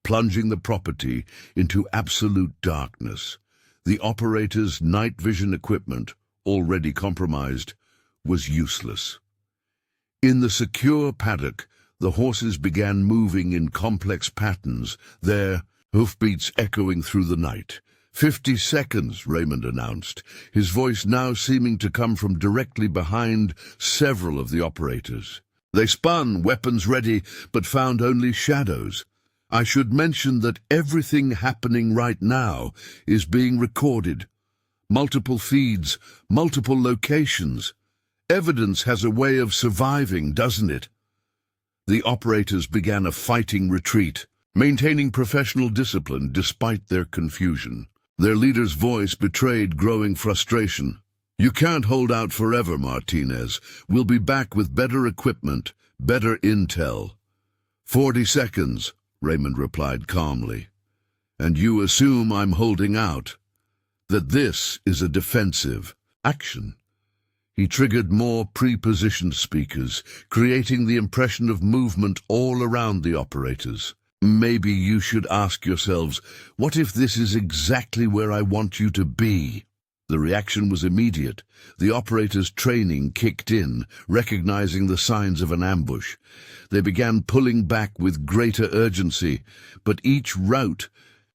plunging the property into absolute darkness. The operator's night vision equipment, already compromised, was useless. In the secure paddock, the horses began moving in complex patterns, their hoofbeats echoing through the night. 50 seconds, Raymond announced, his voice now seeming to come from directly behind several of the operators. They spun, weapons ready, but found only shadows. "I should mention that everything happening right now is being recorded. Multiple feeds, multiple locations. Evidence has a way of surviving, doesn't it?" The operators began a fighting retreat, maintaining professional discipline despite their confusion. Their leader's voice betrayed growing frustration. "You can't hold out forever, Martinez. We'll be back with better equipment, better intel." 40 seconds, Raymond replied calmly. "And you assume I'm holding out? That this is a defensive action?" He triggered more pre-positioned speakers, creating the impression of movement all around the operators. "Maybe you should ask yourselves, what if this is exactly where I want you to be?" The reaction was immediate. The operators' training kicked in, recognizing the signs of an ambush. They began pulling back with greater urgency, but each route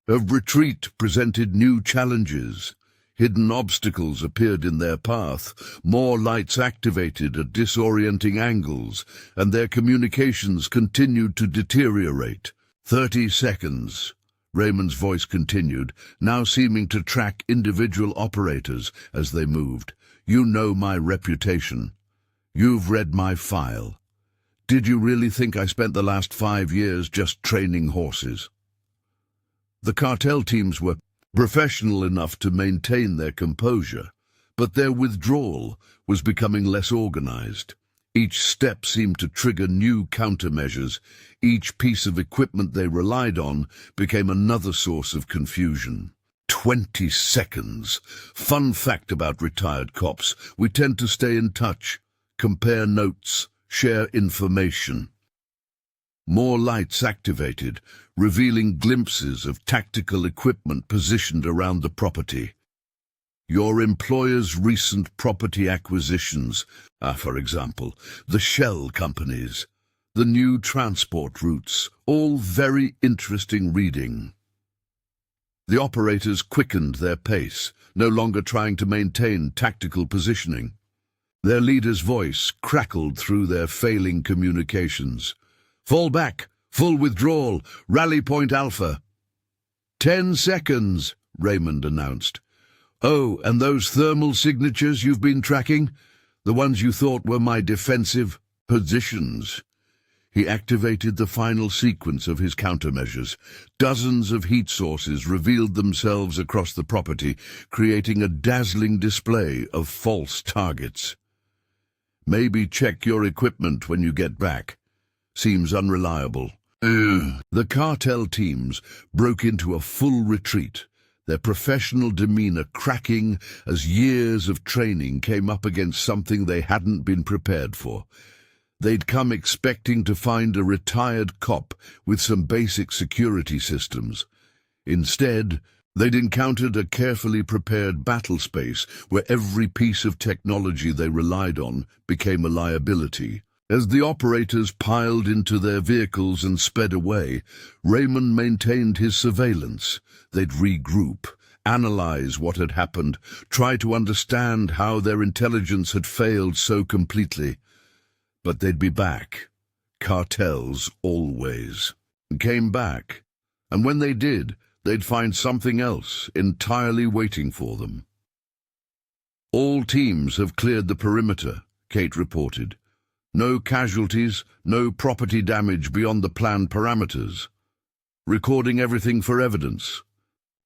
of retreat presented new challenges. Hidden obstacles appeared in their path, more lights activated at disorienting angles, and their communications continued to deteriorate. 30 seconds. Raymond's voice continued, now seeming to track individual operators as they moved. "You know my reputation. You've read my file. Did you really think I spent the last 5 years just training horses?" The cartel teams were professional enough to maintain their composure, but their withdrawal was becoming less organized. Each step seemed to trigger new countermeasures. Each piece of equipment they relied on became another source of confusion. 20 seconds. Fun fact about retired cops: we tend to stay in touch, compare notes, share information. More lights activated, revealing glimpses of tactical equipment positioned around the property. Your employer's recent property acquisitions, for example, the shell companies, the new transport routes, all very interesting reading. The operators quickened their pace, no longer trying to maintain tactical positioning. Their leader's voice crackled through their failing communications. "Fall back, full withdrawal, rally point Alpha." 10 seconds, Raymond announced. "Oh, and those thermal signatures you've been tracking? The ones you thought were my defensive positions?" He activated the final sequence of his countermeasures. Dozens of heat sources revealed themselves across the property, creating a dazzling display of false targets. Maybe check your equipment when you get back. Seems unreliable. The cartel teams broke into a full retreat, their professional demeanor cracking as years of training came up against something they hadn't been prepared for. They'd come expecting to find a retired cop with some basic security systems. Instead, they'd encountered a carefully prepared battle space where every piece of technology they relied on became a liability. As the operators piled into their vehicles and sped away, Raymond maintained his surveillance. They'd regroup, analyze what had happened, try to understand how their intelligence had failed so completely. But they'd be back. Cartels always came back. And when they did, they'd find something else entirely waiting for them. All teams have cleared the perimeter, Kate reported. No casualties, no property damage beyond the planned parameters. Recording everything for evidence.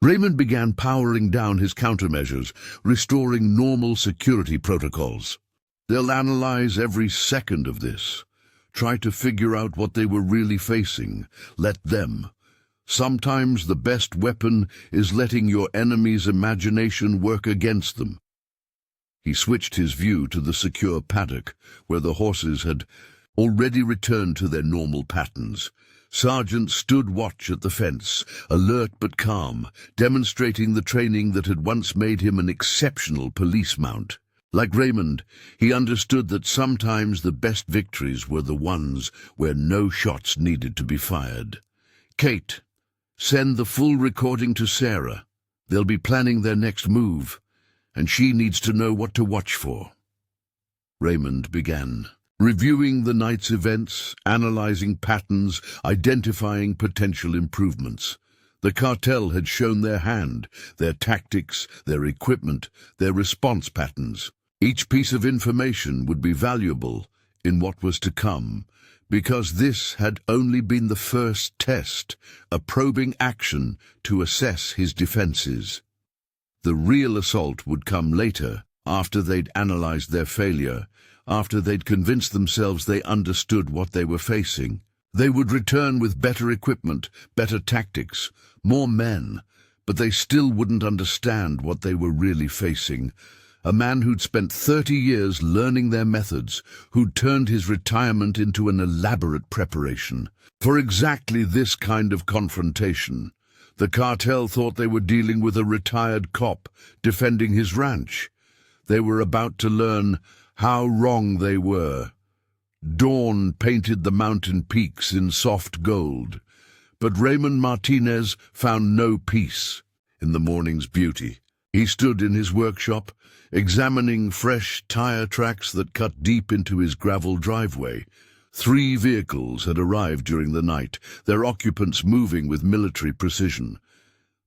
Raymond began powering down his countermeasures, restoring normal security protocols. They'll analyze every second of this, try to figure out what they were really facing. Let them. Sometimes the best weapon is letting your enemy's imagination work against them. He switched his view to the secure paddock, where the horses had already returned to their normal patterns. Sergeant stood watch at the fence, alert but calm, demonstrating the training that had once made him an exceptional police mount. Like Raymond, he understood that sometimes the best victories were the ones where no shots needed to be fired. Kate, send the full recording to Sarah. They'll be planning their next move, and she needs to know what to watch for. Raymond began, reviewing the night's events, analyzing patterns, identifying potential improvements. The cartel had shown their hand, their tactics, their equipment, their response patterns. Each piece of information would be valuable in what was to come, because this had only been the first test, a probing action to assess his defenses. The real assault would come later, after they'd analyzed their failure, after they'd convinced themselves they understood what they were facing. They would return with better equipment, better tactics, more men, but they still wouldn't understand what they were really facing. A man who'd spent 30 years learning their methods, who'd turned his retirement into an elaborate preparation for exactly this kind of confrontation. The cartel thought they were dealing with a retired cop defending his ranch. They were about to learn how wrong they were. Dawn painted the mountain peaks in soft gold, but Raymond Martinez found no peace in the morning's beauty. He stood in his workshop, examining fresh tire tracks that cut deep into his gravel driveway. 3 vehicles had arrived during the night, their occupants moving with military precision.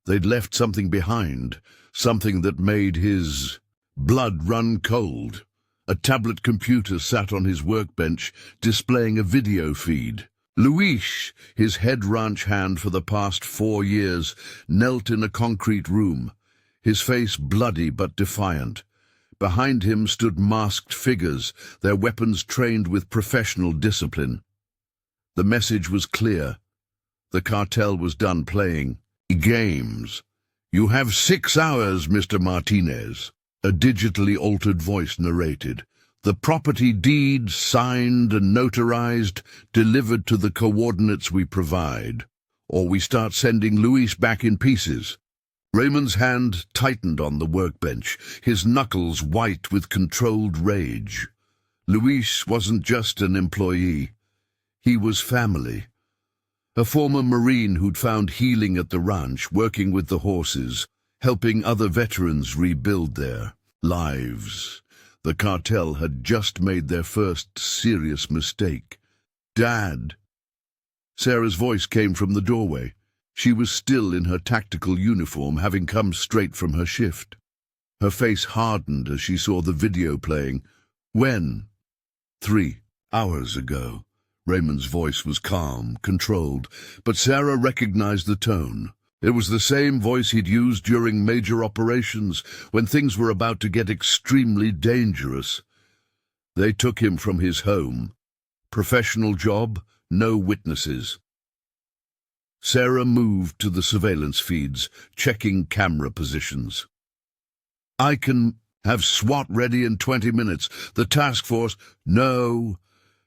They'd left something behind, something that made his blood run cold. A tablet computer sat on his workbench, displaying a video feed. Luis, his head ranch hand for the past 4 years, knelt in a concrete room, his face bloody but defiant. Behind him stood masked figures, their weapons trained with professional discipline. The message was clear. The cartel was done playing games. "You have 6 hours, Mr. Martinez," a digitally altered voice narrated. "The property deed, signed and notarized, delivered to the coordinates we provide, or we start sending Luis back in pieces." Raymond's hand tightened on the workbench, his knuckles white with controlled rage. Luis wasn't just an employee. He was family. A former Marine who'd found healing at the ranch, working with the horses, helping other veterans rebuild their lives. The cartel had just made their first serious mistake. "Dad!" Sarah's voice came from the doorway. She was still in her tactical uniform, having come straight from her shift. Her face hardened as she saw the video playing. "When?" 3 hours ago. Raymond's voice was calm, controlled, but Sarah recognized the tone. It was the same voice he'd used during major operations, when things were about to get extremely dangerous. They took him from his home. Professional job, no witnesses. Sarah moved to the surveillance feeds, checking camera positions. "I can have SWAT ready in 20 minutes. The task force—" "No."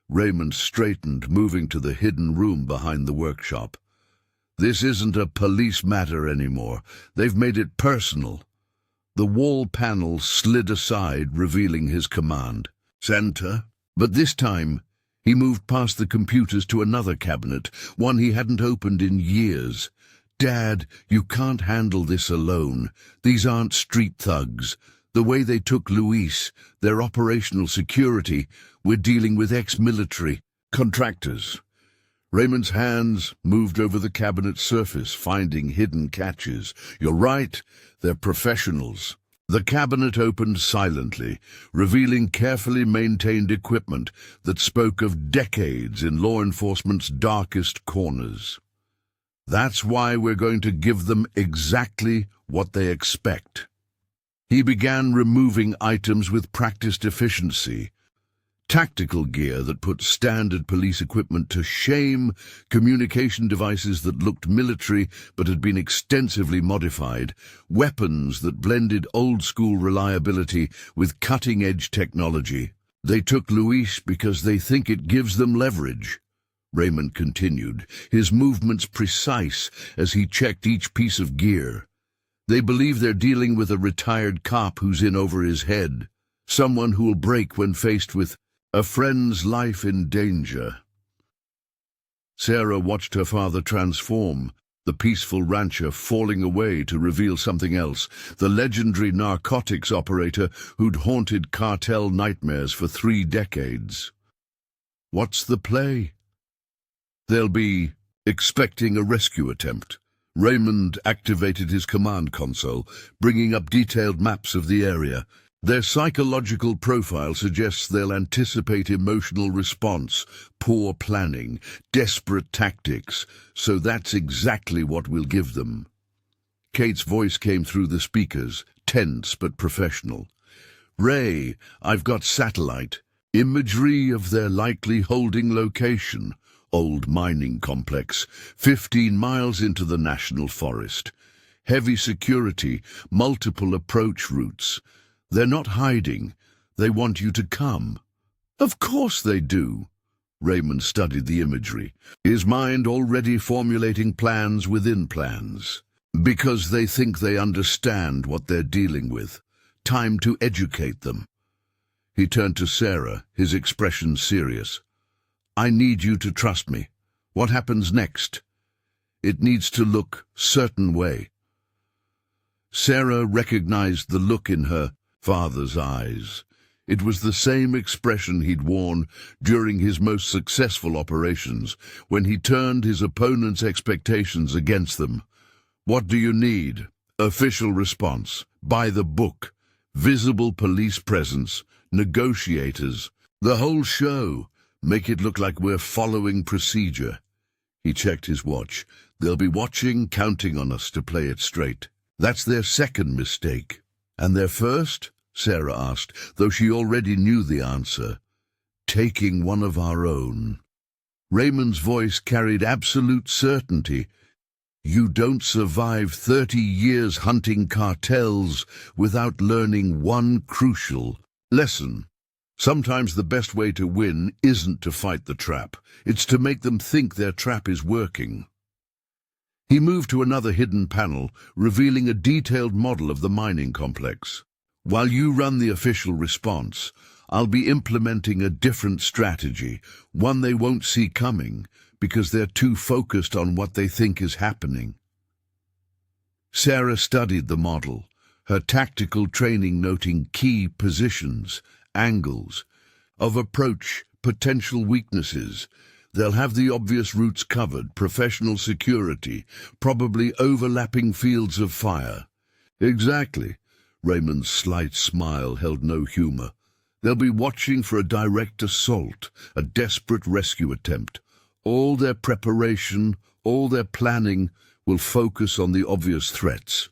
Raymond straightened, moving to the hidden room behind the workshop. "This isn't a police matter anymore. They've made it personal." The wall panel slid aside, revealing his command. "Center." But this time, he moved past the computers to another cabinet, one he hadn't opened in years. "Dad, you can't handle this alone. These aren't street thugs. The way they took Luis, their operational security, we're dealing with ex-military contractors." Raymond's hands moved over the cabinet's surface, finding hidden catches. "You're right, they're professionals." The cabinet opened silently, revealing carefully maintained equipment that spoke of decades in law enforcement's darkest corners. "That's why we're going to give them exactly what they expect." He began removing items with practiced efficiency. Tactical gear that put standard police equipment to shame, communication devices that looked military but had been extensively modified, weapons that blended old-school reliability with cutting-edge technology. "They took Luis because they think it gives them leverage," Raymond continued, his movements precise as he checked each piece of gear. "They believe they're dealing with a retired cop who's in over his head, someone who'll break when faced with a friend's life in danger." Sarah watched her father transform, the peaceful rancher falling away to reveal something else, the legendary narcotics operator who'd haunted cartel nightmares for 3 decades. "What's the play?" "They'll be expecting a rescue attempt." Raymond activated his command console, bringing up detailed maps of the area. "Their psychological profile suggests they'll anticipate emotional response, poor planning, desperate tactics, so that's exactly what we'll give them." Kate's voice came through the speakers, tense but professional. "Ray, I've got satellite imagery of their likely holding location, old mining complex, 15 miles into the national forest. Heavy security, multiple approach routes. They're not hiding. They want you to come." "Of course they do." Raymond studied the imagery, his mind already formulating plans within plans. "Because they think they understand what they're dealing with. Time to educate them." He turned to Sarah, his expression serious. "I need you to trust me. What happens next? It needs to look certain way." Sarah recognized the look in her father's eyes. It was the same expression he'd worn during his most successful operations, when he turned his opponent's expectations against them. "What do you need?" Official response. By the book. Visible police presence. Negotiators. The whole show. Make it look like we're following procedure. He checked his watch. "They'll be watching, counting on us to play it straight." "That's their second mistake." "And their first?" Sarah asked, though she already knew the answer. "Taking one of our own." Raymond's voice carried absolute certainty. "You don't survive 30 years hunting cartels without learning one crucial lesson. Sometimes the best way to win isn't to fight the trap. It's to make them think their trap is working." He moved to another hidden panel, revealing a detailed model of the mining complex. "While you run the official response, I'll be implementing a different strategy, one they won't see coming, because they're too focused on what they think is happening." Sarah studied the model, her tactical training noting key positions, angles of approach, potential weaknesses. They'll have the obvious routes covered, professional security, probably overlapping fields of fire. "Exactly." Raymond's slight smile held no humor. They'll be watching for a direct assault, a desperate rescue attempt. All their preparation, all their planning will focus on the obvious threats.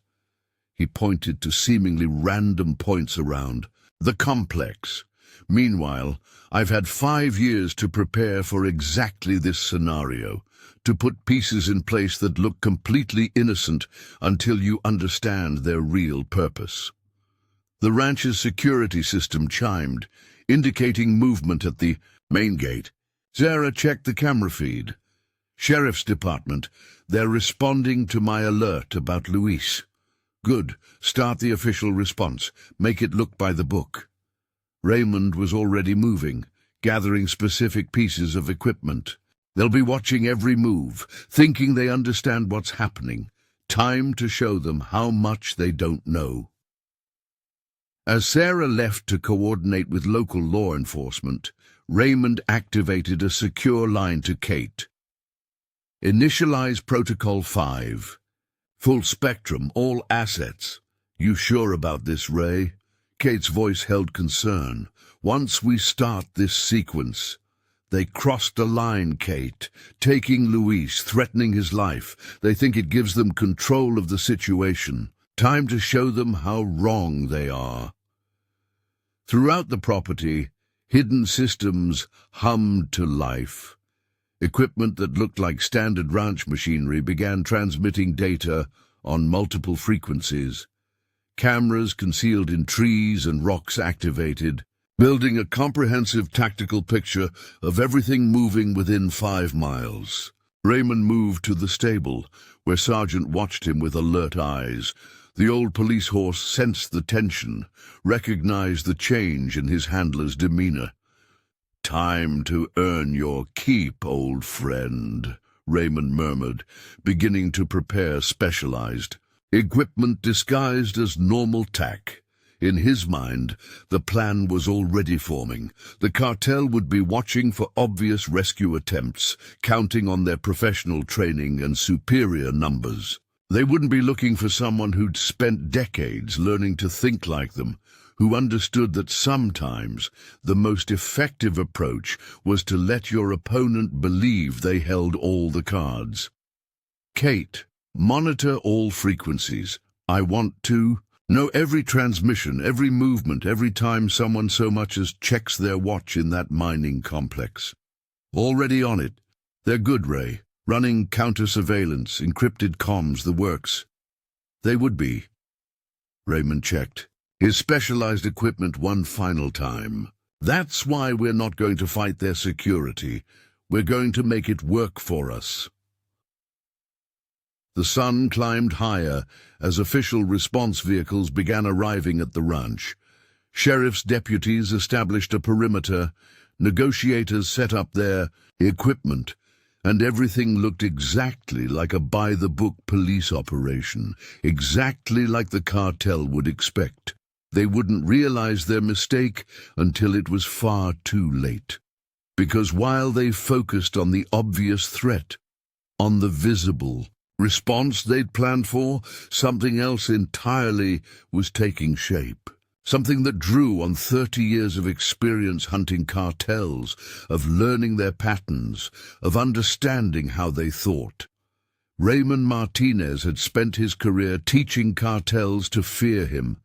He pointed to seemingly random points around the complex. Meanwhile, I've had 5 years to prepare for exactly this scenario, to put pieces in place that look completely innocent until you understand their real purpose. The ranch's security system chimed, indicating movement at the main gate. Sarah checked the camera feed. Sheriff's Department, they're responding to my alert about Luis. Good, start the official response. Make it look by the book. Raymond was already moving, gathering specific pieces of equipment. They'll be watching every move, thinking they understand what's happening. Time to show them how much they don't know. As Sarah left to coordinate with local law enforcement, Raymond activated a secure line to Kate. Initialize Protocol 5. Full spectrum, all assets. You sure about this, Ray? Kate's voice held concern. Once we start this sequence... They crossed a line, Kate, taking Luis, threatening his life. They think it gives them control of the situation. Time to show them how wrong they are. Throughout the property, hidden systems hummed to life. Equipment that looked like standard ranch machinery began transmitting data on multiple frequencies. Cameras concealed in trees and rocks activated, building a comprehensive tactical picture of everything moving within 5 miles. Raymond moved to the stable, where Sergeant watched him with alert eyes. The old police horse sensed the tension, recognized the change in his handler's demeanor. "Time to earn your keep, old friend," Raymond murmured, beginning to prepare specialized equipment disguised as normal tack. In his mind, the plan was already forming. The cartel would be watching for obvious rescue attempts, counting on their professional training and superior numbers. They wouldn't be looking for someone who'd spent decades learning to think like them, who understood that sometimes the most effective approach was to let your opponent believe they held all the cards. "Kate, monitor all frequencies. I want to know every transmission, every movement, every time someone so much as checks their watch in that mining complex." "Already on it. They're good, Ray. Running counter-surveillance, encrypted comms, the works." "They would be." Raymond checked his specialized equipment one final time. "That's why we're not going to fight their security. We're going to make it work for us." The sun climbed higher as official response vehicles began arriving at the ranch. Sheriff's deputies established a perimeter, negotiators set up their equipment, and everything looked exactly like a by-the-book police operation, exactly like the cartel would expect. They wouldn't realize their mistake until it was far too late. Because while they focused on the obvious threat, on the visible response they'd planned for, something else entirely was taking shape. Something that drew on 30 years of experience hunting cartels, of learning their patterns, of understanding how they thought. Raymond Martinez had spent his career teaching cartels to fear him.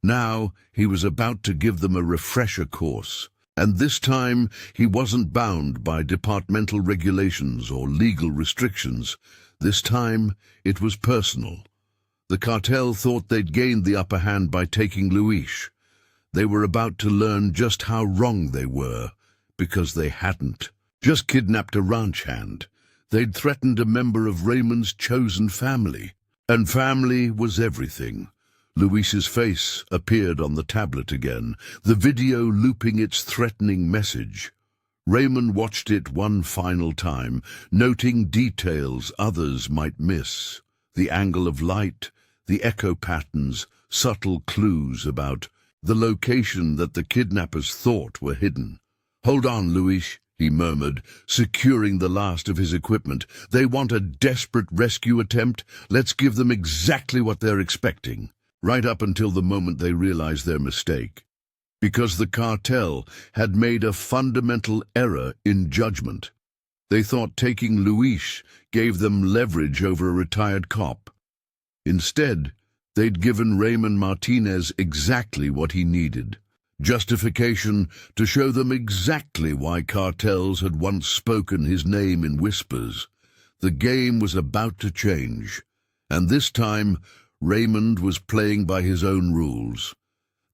Now he was about to give them a refresher course. And this time he wasn't bound by departmental regulations or legal restrictions. This time it was personal. The cartel thought they'd gained the upper hand by taking Luis. They were about to learn just how wrong they were, because they hadn't just kidnapped a ranch hand. They'd threatened a member of Raymond's chosen family. And family was everything. Luis's face appeared on the tablet again, the video looping its threatening message. Raymond watched it one final time, noting details others might miss. The angle of light, the echo patterns, subtle clues about the location that the kidnappers thought were hidden. "Hold on, Luis," he murmured, securing the last of his equipment. "They want a desperate rescue attempt. Let's give them exactly what they're expecting." Right up until the moment they realized their mistake. because the cartel had made a fundamental error in judgment. They thought taking Luis gave them leverage over a retired cop. Instead, they'd given Raymond Martinez exactly what he needed: justification to show them exactly why cartels had once spoken his name in whispers. The game was about to change, and this time Raymond was playing by his own rules.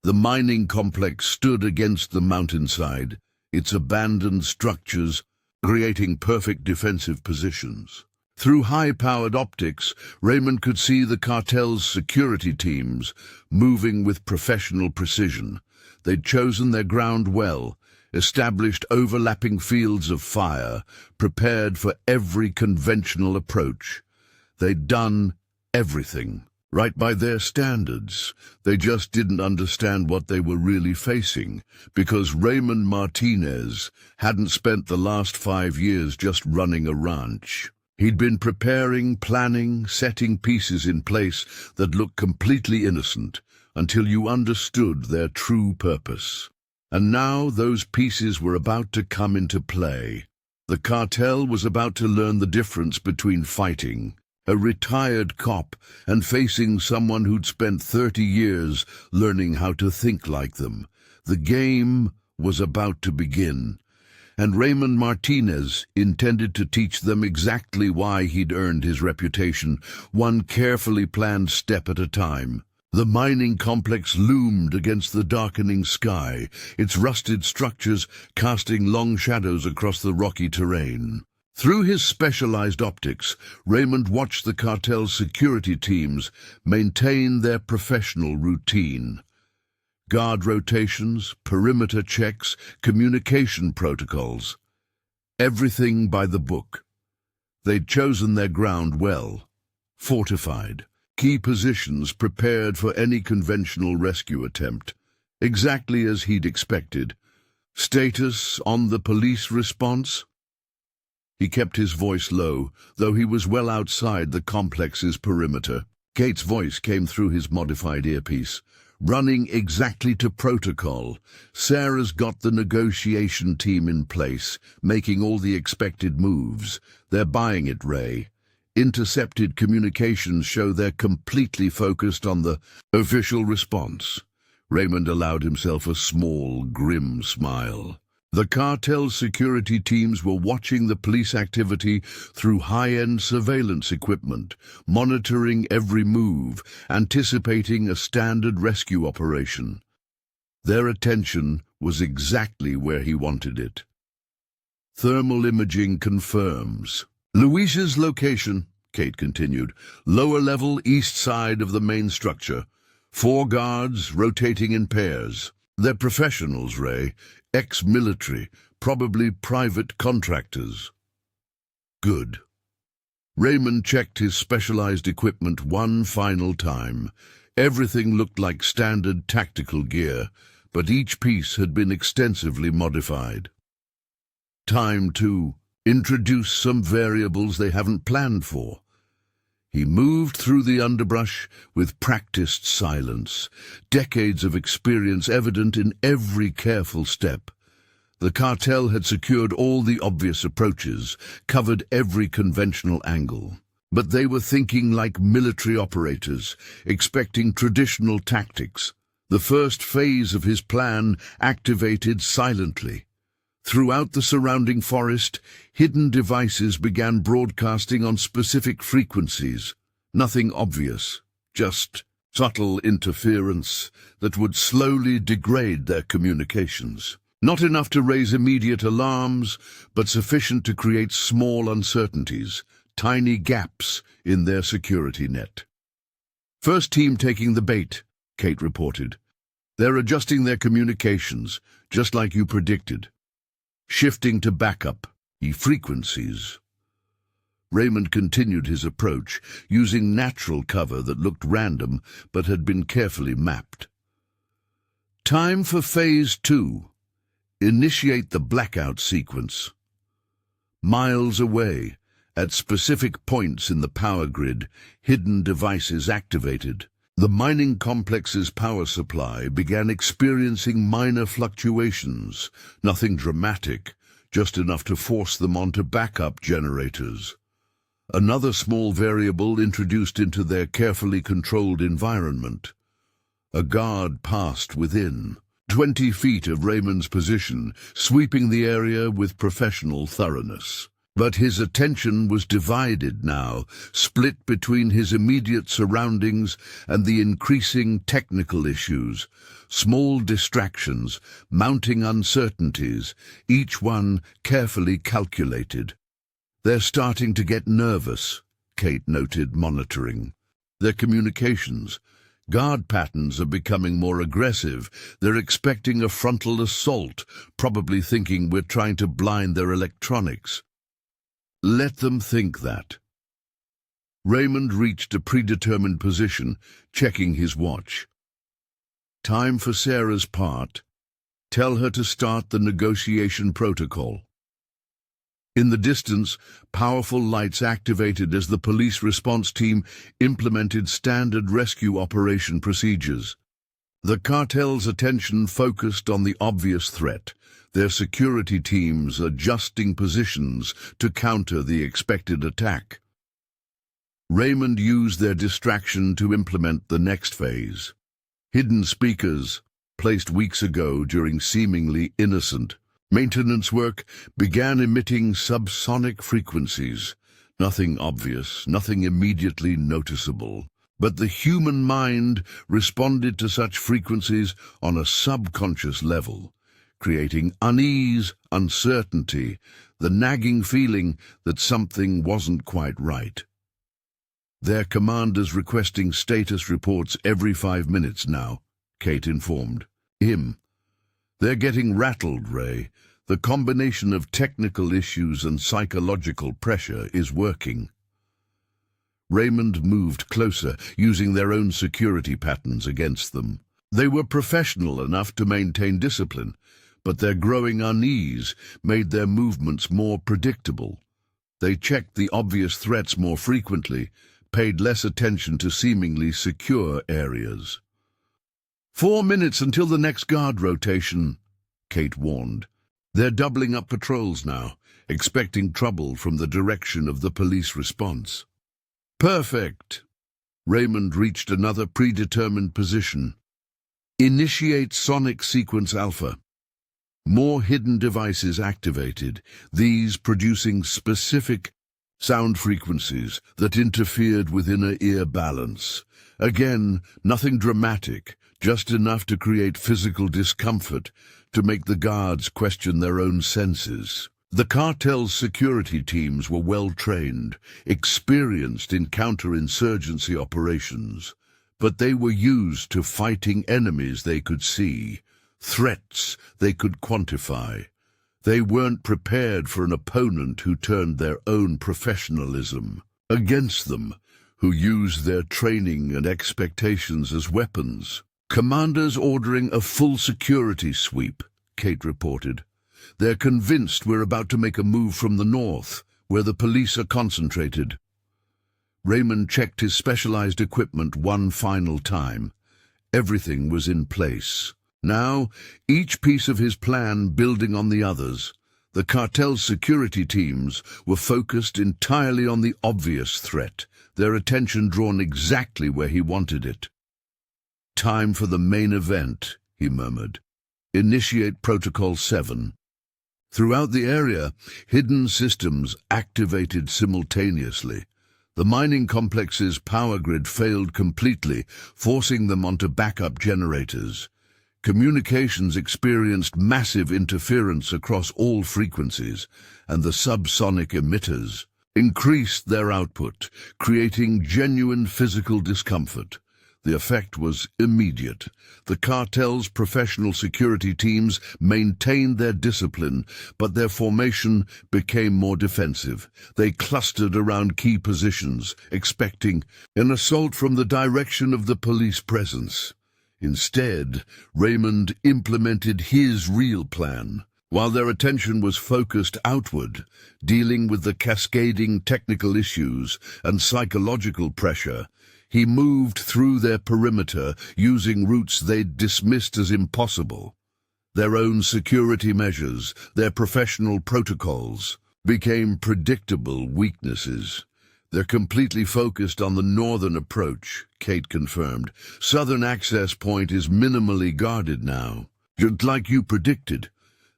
The mining complex stood against the mountainside, its abandoned structures creating perfect defensive positions. Through high-powered optics, Raymond could see the cartel's security teams moving with professional precision. They'd chosen their ground well, established overlapping fields of fire, prepared for every conventional approach. They'd done everything right by their standards. They just didn't understand what they were really facing, because Raymond Martinez hadn't spent the last 5 years just running a ranch. He'd been preparing, planning, setting pieces in place that looked completely innocent until you understood their true purpose. And now those pieces were about to come into play. The cartel was about to learn the difference between fighting a retired cop and facing someone who'd spent 30 years learning how to think like them. The game was about to begin, and Raymond Martinez intended to teach them exactly why he'd earned his reputation, one carefully planned step at a time. The mining complex loomed against the darkening sky, its rusted structures casting long shadows across the rocky terrain. Through his specialized optics, Raymond watched the cartel's security teams maintain their professional routine. Guard rotations, perimeter checks, communication protocols. Everything by the book. They'd chosen their ground well, fortified, key positions prepared for any conventional rescue attempt, exactly as he'd expected. Status on the police response? He kept his voice low, though he was well outside the complex's perimeter. Kate's voice came through his modified earpiece. Running exactly to protocol. Sarah's got the negotiation team in place, making all the expected moves. They're buying it, Ray. Intercepted communications show they're completely focused on the official response. Raymond allowed himself a small, grim smile. The cartel's security teams were watching the police activity through high-end surveillance equipment, monitoring every move, anticipating a standard rescue operation. Their attention was exactly where he wanted it. Thermal imaging confirms. Luis's location, Kate continued, lower level east side of the main structure. 4 guards rotating in pairs. They're professionals, Ray. Ex-military, probably private contractors. Good. Raymond checked his specialized equipment one final time. Everything looked like standard tactical gear, but each piece had been extensively modified. Time to introduce some variables they haven't planned for. He moved through the underbrush with practiced silence, decades of experience evident in every careful step. The cartel had secured all the obvious approaches, covered every conventional angle. But they were thinking like military operators, expecting traditional tactics. The first phase of his plan activated silently. Throughout the surrounding forest, hidden devices began broadcasting on specific frequencies. Nothing obvious, just subtle interference that would slowly degrade their communications. Not enough to raise immediate alarms, but sufficient to create small uncertainties, tiny gaps in their security net. First team taking the bait, Kate reported. They're adjusting their communications, just like you predicted. Shifting to backup, frequencies. Raymond continued his approach, using natural cover that looked random but had been carefully mapped. Time for Phase 2. Initiate the blackout sequence. Miles away, at specific points in the power grid, hidden devices activated. The mining complex's power supply began experiencing minor fluctuations, nothing dramatic, just enough to force them onto backup generators. Another small variable introduced into their carefully controlled environment. A guard passed within, 20 feet of Raymond's position, sweeping the area with professional thoroughness. But his attention was divided now, split between his immediate surroundings and the increasing technical issues, small distractions, mounting uncertainties, each one carefully calculated. "They're starting to get nervous," Kate noted, monitoring. "Their communications, guard patterns are becoming more aggressive. They're expecting a frontal assault, probably thinking we're trying to blind their electronics." "Let them think that." Raymond reached a predetermined position, checking his watch. "Time for Sarah's part. Tell her to start the negotiation protocol." In the distance, powerful lights activated as the police response team implemented standard rescue operation procedures. The cartel's attention focused on the obvious threat, their security teams adjusting positions to counter the expected attack. Raymond used their distraction to implement the next phase. Hidden speakers, placed weeks ago during seemingly innocent maintenance work, began emitting subsonic frequencies. Nothing obvious, nothing immediately noticeable. But the human mind responded to such frequencies on a subconscious level, creating unease, uncertainty, the nagging feeling that something wasn't quite right. "Their commanders requesting status reports every 5 minutes now," Kate informed him. "They're getting rattled, Ray. The combination of technical issues and psychological pressure is working." Raymond moved closer, using their own security patterns against them. They were professional enough to maintain discipline, but their growing unease made their movements more predictable. They checked the obvious threats more frequently, paid less attention to seemingly secure areas. 4 minutes until the next guard rotation," Kate warned. "They're doubling up patrols now, expecting trouble from the direction of the police response." "Perfect." Raymond reached another predetermined position. "Initiate sonic sequence alpha." More hidden devices activated, these producing specific sound frequencies that interfered with inner ear balance. Again, nothing dramatic, just enough to create physical discomfort, to make the guards question their own senses. The cartel's security teams were well-trained, experienced in counterinsurgency operations, but they were used to fighting enemies they could see, threats they could quantify. They weren't prepared for an opponent who turned their own professionalism against them, who used their training and expectations as weapons. "Commanders ordering a full security sweep," Kate reported. "They're convinced we're about to make a move from the north, where the police are concentrated." Raymond checked his specialized equipment one final time. Everything was in place. Now, each piece of his plan building on the others. The cartel's security teams were focused entirely on the obvious threat, their attention drawn exactly where he wanted it. "Time for the main event," he murmured. "Initiate Protocol 7. Throughout the area, hidden systems activated simultaneously. The mining complex's power grid failed completely, forcing them onto backup generators. Communications experienced massive interference across all frequencies, and the subsonic emitters increased their output, creating genuine physical discomfort. The effect was immediate. The cartel's professional security teams maintained their discipline, but their formation became more defensive. They clustered around key positions, expecting an assault from the direction of the police presence. Instead, Raymond implemented his real plan. While their attention was focused outward, dealing with the cascading technical issues and psychological pressure, He moved through their perimeter using routes they'd dismissed as impossible. Their own security measures, their professional protocols, became predictable weaknesses. They're completely focused on the northern approach, Kate confirmed. Southern access point is minimally guarded now. Just like you predicted.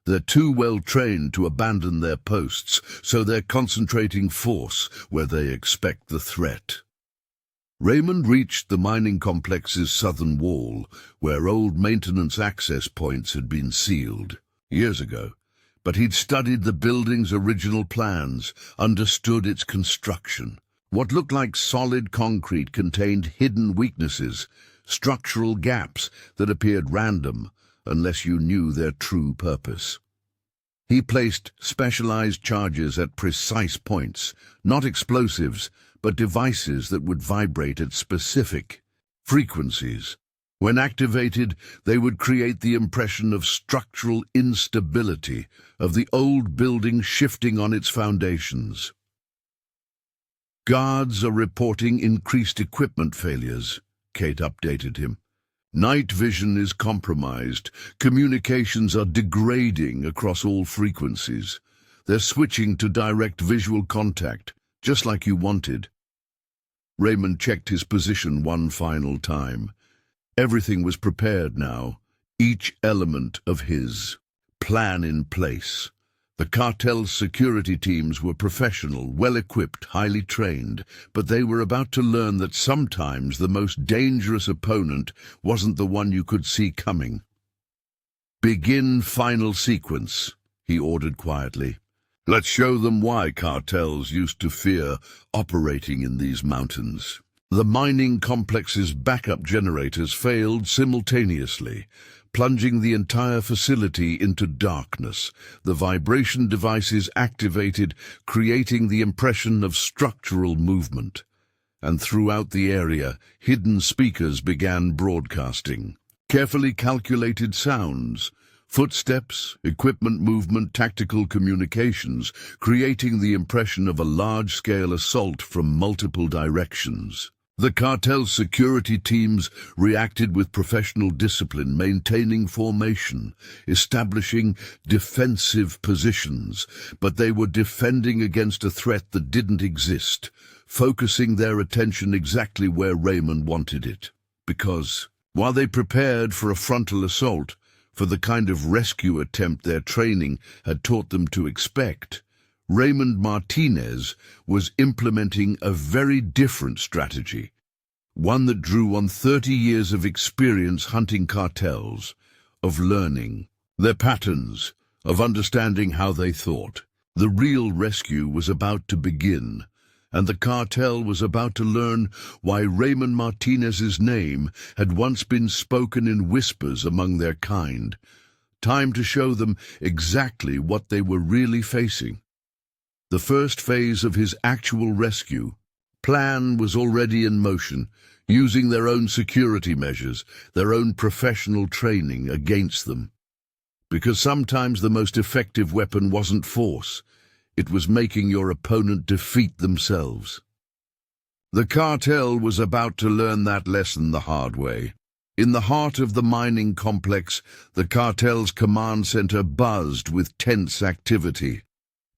They're too well trained to abandon their posts, so they're concentrating force where they expect the threat. Raymond reached the mining complex's southern wall, where old maintenance access points had been sealed years ago. But he'd studied the building's original plans, understood its construction. What looked like solid concrete contained hidden weaknesses, structural gaps that appeared random unless you knew their true purpose. He placed specialized charges at precise points, not explosives, but devices that would vibrate at specific frequencies. When activated, they would create the impression of structural instability, of the old building shifting on its foundations. Guards are reporting increased equipment failures, Kate updated him. Night vision is compromised. Communications are degrading across all frequencies. They're switching to direct visual contact, just like you wanted. Raymond checked his position one final time. Everything was prepared now, each element of his plan in place. The cartel's security teams were professional, well-equipped, highly trained, but they were about to learn that sometimes the most dangerous opponent wasn't the one you could see coming. "Begin final sequence," he ordered quietly. "Let's show them why cartels used to fear operating in these mountains." The mining complex's backup generators failed simultaneously, plunging the entire facility into darkness. The vibration devices activated, creating the impression of structural movement. And throughout the area, hidden speakers began broadcasting. Carefully calculated sounds, footsteps, equipment movement, tactical communications, creating the impression of a large-scale assault from multiple directions. The cartel's security teams reacted with professional discipline, maintaining formation, establishing defensive positions, but they were defending against a threat that didn't exist, focusing their attention exactly where Raymond wanted it. Because, while they prepared for a frontal assault, for the kind of rescue attempt their training had taught them to expect, Raymond Martinez was implementing a very different strategy, one that drew on 30 years of experience hunting cartels, of learning their patterns, of understanding how they thought. The real rescue was about to begin, and the cartel was about to learn why Raymond Martinez's name had once been spoken in whispers among their kind. Time to show them exactly what they were really facing. The first phase of his actual rescue plan was already in motion, using their own security measures, their own professional training against them. Because sometimes the most effective weapon wasn't force, it was making your opponent defeat themselves. The cartel was about to learn that lesson the hard way. In the heart of the mining complex, the cartel's command center buzzed with tense activity.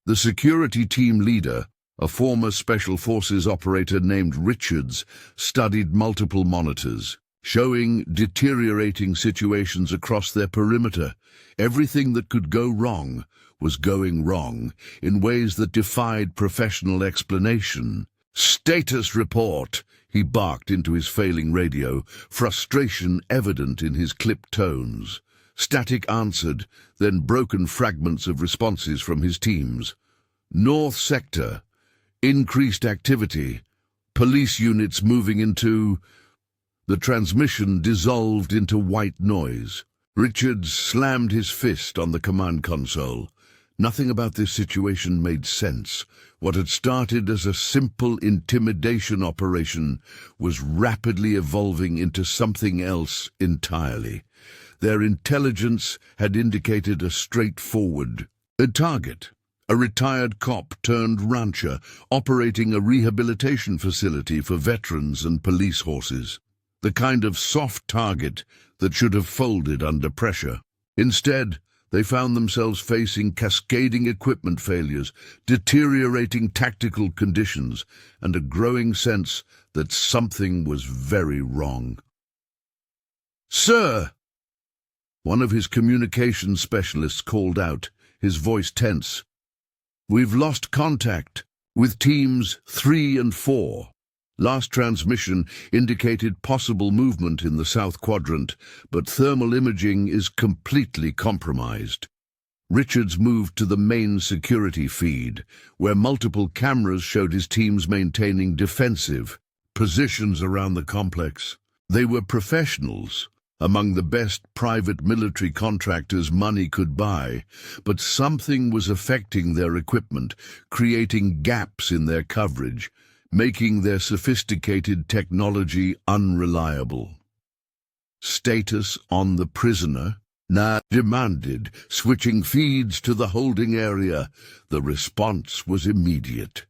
The security team leader, a former Special Forces operator named Richards, studied multiple monitors, showing deteriorating situations across their perimeter. Everything that could go wrong was going wrong in ways that defied professional explanation. "Status report," he barked into his failing radio, frustration evident in his clipped tones. Static answered, then broken fragments of responses from his teams. "North sector. Increased activity. Police units moving into..." The transmission dissolved into white noise. Richards slammed his fist on the command console. Nothing about this situation made sense. What had started as a simple intimidation operation was rapidly evolving into something else entirely. Their intelligence had indicated a straightforward target, a retired cop turned rancher operating a rehabilitation facility for veterans and police horses. The kind of soft target that should have folded under pressure. Instead, they found themselves facing cascading equipment failures, deteriorating tactical conditions, and a growing sense that something was very wrong. "Sir!" One of his communications specialists called out, his voice tense. "We've lost contact with teams 3 and 4. Last transmission indicated possible movement in the south quadrant, but thermal imaging is completely compromised." Richards moved to the main security feed, where multiple cameras showed his teams maintaining defensive positions around the complex. They were professionals, among the best private military contractors money could buy, but something was affecting their equipment, creating gaps in their coverage, making their sophisticated technology unreliable. "Status on the prisoner?" Na demanded, switching feeds to the holding area. The response was immediate.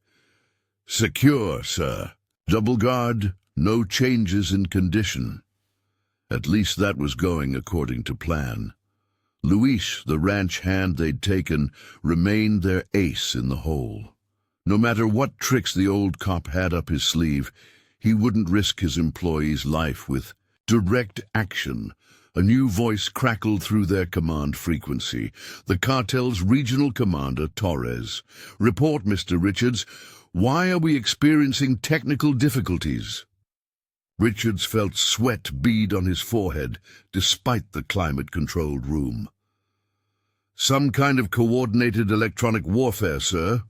"Secure, sir. Double guard, no changes in condition." At least that was going according to plan. Luis, the ranch hand they'd taken, remained their ace in the hole. No matter what tricks the old cop had up his sleeve, he wouldn't risk his employee's life with direct action. A new voice crackled through their command frequency. The cartel's regional commander, Torres. "Report, Mr. Richards. Why are we experiencing technical difficulties?" Richards felt sweat bead on his forehead, despite the climate-controlled room. "Some kind of coordinated electronic warfare, sir.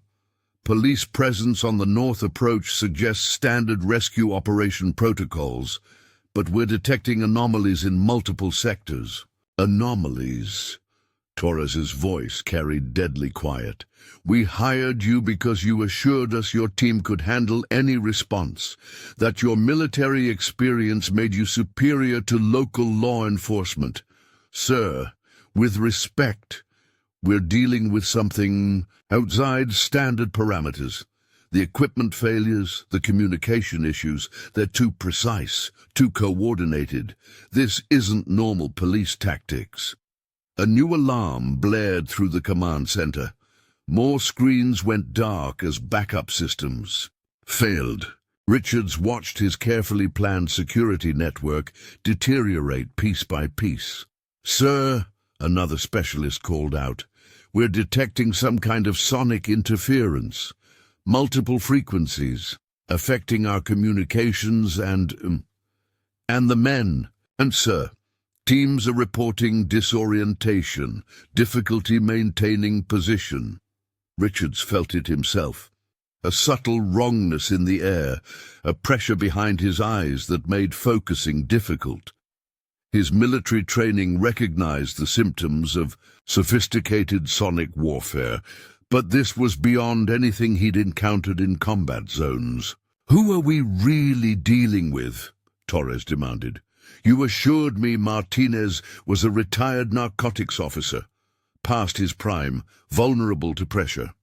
Police presence on the north approach suggests standard rescue operation protocols, but we're detecting anomalies in multiple sectors." "Anomalies?" Torres's voice carried deadly quiet. "We hired you because you assured us your team could handle any response, that your military experience made you superior to local law enforcement. Sir, with respect, we're dealing with something outside standard parameters. The equipment failures, the communication issues, they're too precise, too coordinated. This isn't normal police tactics." A new alarm blared through the command center. More screens went dark as backup systems failed. Richards watched his carefully planned security network deteriorate piece by piece. "Sir," another specialist called out, "we're detecting some kind of sonic interference. Multiple frequencies, affecting our communications and the men. And, sir, teams are reporting disorientation, difficulty maintaining position." Richards felt it himself. A subtle wrongness in the air, a pressure behind his eyes that made focusing difficult. His military training recognized the symptoms of sophisticated sonic warfare, but this was beyond anything he'd encountered in combat zones. "Who are we really dealing with?" Torres demanded. "You assured me Martinez was a retired narcotics officer, past his prime, vulnerable to pressure."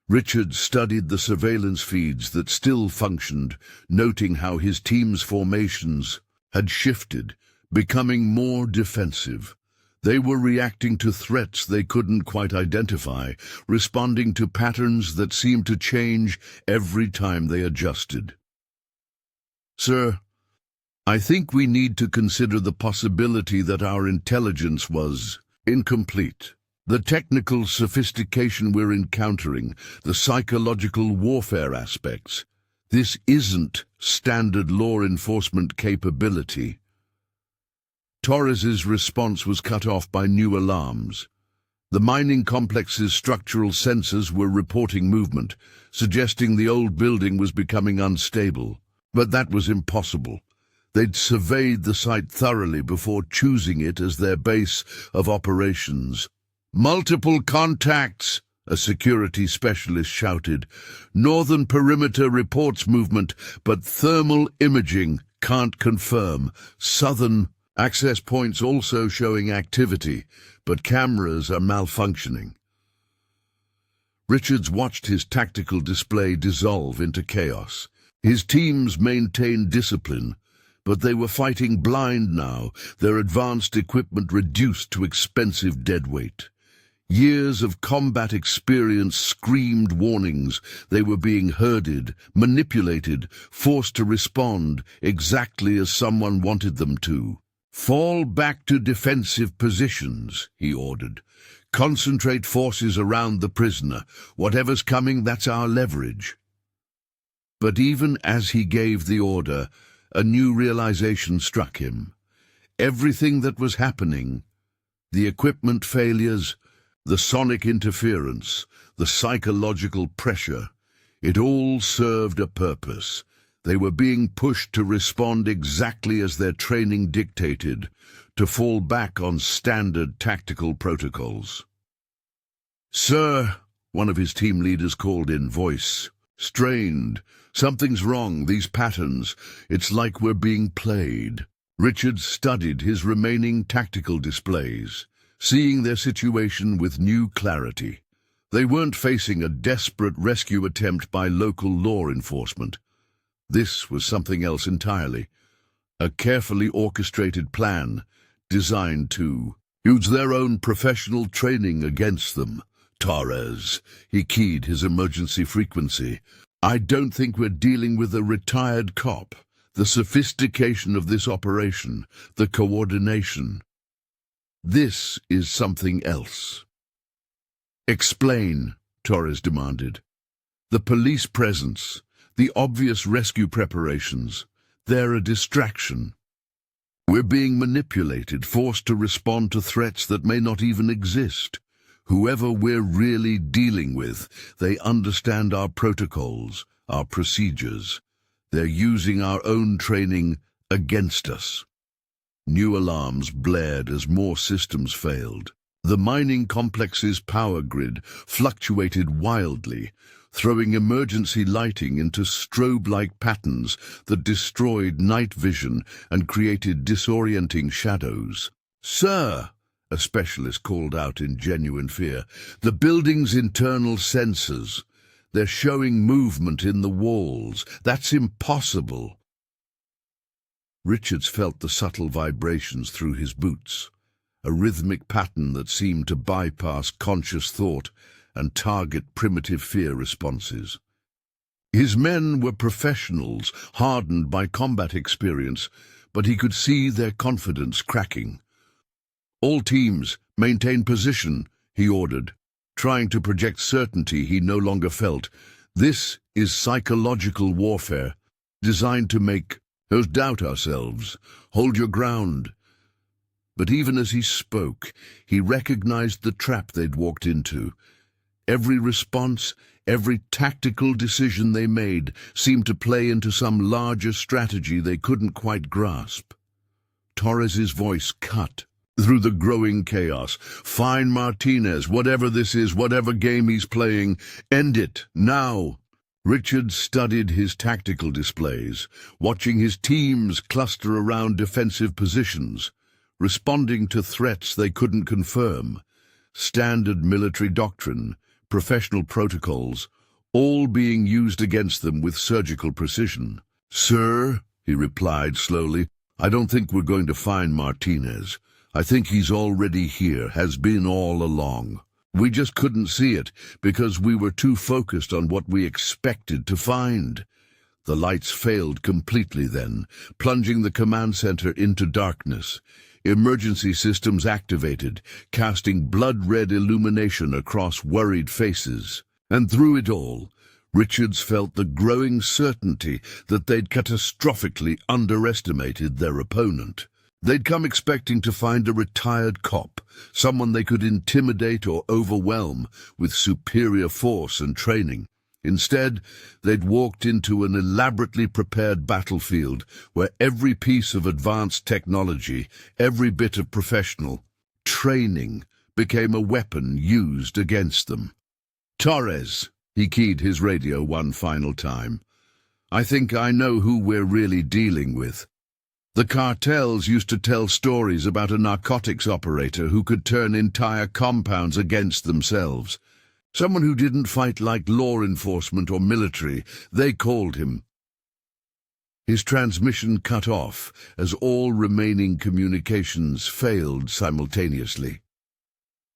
Richard studied the surveillance feeds that still functioned, noting how his team's formations had shifted, becoming more defensive. They were reacting to threats they couldn't quite identify, responding to patterns that seemed to change every time they adjusted. "Sir, I think we need to consider the possibility that our intelligence was incomplete. The technical sophistication we're encountering, the psychological warfare aspects, this isn't standard law enforcement capability." Torres's response was cut off by new alarms. The mining complex's structural sensors were reporting movement, suggesting the old building was becoming unstable. But that was impossible. They'd surveyed the site thoroughly before choosing it as their base of operations. "Multiple contacts," a security specialist shouted. "Northern perimeter reports movement, but thermal imaging can't confirm. Southern access points also showing activity, but cameras are malfunctioning." Richards watched his tactical display dissolve into chaos. His teams maintained discipline, but they were fighting blind now, their advanced equipment reduced to expensive deadweight. Years of combat experience screamed warnings. They were being herded, manipulated, forced to respond exactly as someone wanted them to. "Fall back to defensive positions," he ordered. "Concentrate forces around the prisoner. Whatever's coming, that's our leverage." But even as he gave the order, a new realization struck him. Everything that was happening, the equipment failures, the sonic interference, the psychological pressure, it all served a purpose. They were being pushed to respond exactly as their training dictated, to fall back on standard tactical protocols. "Sir," one of his team leaders called in, voice strained. "Something's wrong, these patterns. It's like we're being played." Richards studied his remaining tactical displays, seeing their situation with new clarity. They weren't facing a desperate rescue attempt by local law enforcement. This was something else entirely. A carefully orchestrated plan designed to use their own professional training against them. "Torres," he keyed his emergency frequency. "I don't think we're dealing with a retired cop. The sophistication of this operation, the coordination. This is something else." "Explain," Torres demanded. "The police presence, the obvious rescue preparations, they're a distraction. We're being manipulated, forced to respond to threats that may not even exist. Whoever we're really dealing with, they understand our protocols, our procedures. They're using our own training against us." New alarms blared as more systems failed. The mining complex's power grid fluctuated wildly, throwing emergency lighting into strobe-like patterns that destroyed night vision and created disorienting shadows. "Sir," a specialist called out in genuine fear, "the building's internal sensors. They're showing movement in the walls. That's impossible." Richards felt the subtle vibrations through his boots, a rhythmic pattern that seemed to bypass conscious thought and target primitive fear responses. His men were professionals, hardened by combat experience, but he could see their confidence cracking. "All teams, maintain position," he ordered, trying to project certainty he no longer felt. "This is psychological warfare, designed to make us doubt ourselves. Hold your ground." But even as he spoke, he recognized the trap they'd walked into. Every response, every tactical decision they made seemed to play into some larger strategy they couldn't quite grasp. Torres's voice cut through the growing chaos. "Fine, Martinez, whatever this is, whatever game he's playing, end it, now." Richard studied his tactical displays, watching his teams cluster around defensive positions, responding to threats they couldn't confirm. Standard military doctrine, professional protocols, all being used against them with surgical precision. "Sir," he replied slowly, "I don't think we're going to find Martinez. I think he's already here, has been all along. We just couldn't see it because we were too focused on what we expected to find." The lights failed completely then, plunging the command center into darkness. Emergency systems activated, casting blood-red illumination across worried faces. And through it all, Richards felt the growing certainty that they'd catastrophically underestimated their opponent. They'd come expecting to find a retired cop, someone they could intimidate or overwhelm with superior force and training. Instead, they'd walked into an elaborately prepared battlefield where every piece of advanced technology, every bit of professional training became a weapon used against them. "Torres," he keyed his radio one final time, "I think I know who we're really dealing with. The cartels used to tell stories about a narcotics operator who could turn entire compounds against themselves. Someone who didn't fight like law enforcement or military, they called him. His transmission cut off as all remaining communications failed simultaneously.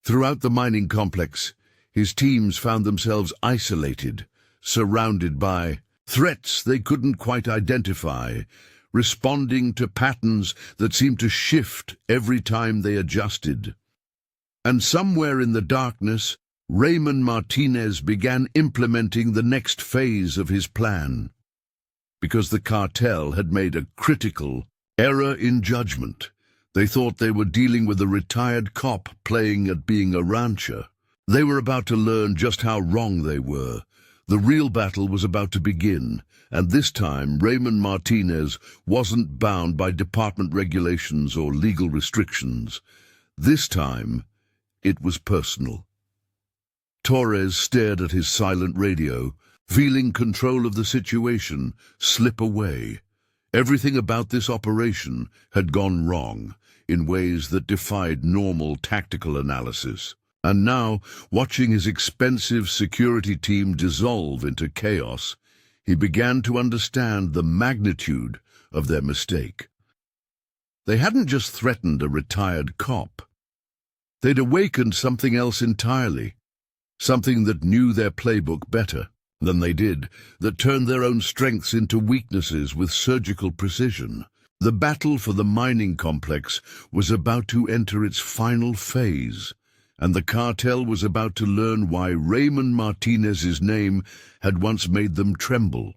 Throughout the mining complex, his teams found themselves isolated, surrounded by threats they couldn't quite identify, responding to patterns that seemed to shift every time they adjusted. And somewhere in the darkness, Raymond Martinez began implementing the next phase of his plan. Because the cartel had made a critical error in judgment. They thought they were dealing with a retired cop playing at being a rancher. They were about to learn just how wrong they were. The real battle was about to begin, and this time Raymond Martinez wasn't bound by department regulations or legal restrictions. This time, it was personal. Torres stared at his silent radio, feeling control of the situation slip away. Everything about this operation had gone wrong in ways that defied normal tactical analysis. And now, watching his expensive security team dissolve into chaos, he began to understand the magnitude of their mistake. They hadn't just threatened a retired cop. They'd awakened something else entirely, something that knew their playbook better than they did, that turned their own strengths into weaknesses with surgical precision. The battle for the mining complex was about to enter its final phase, and the cartel was about to learn why Raymond Martinez's name had once made them tremble.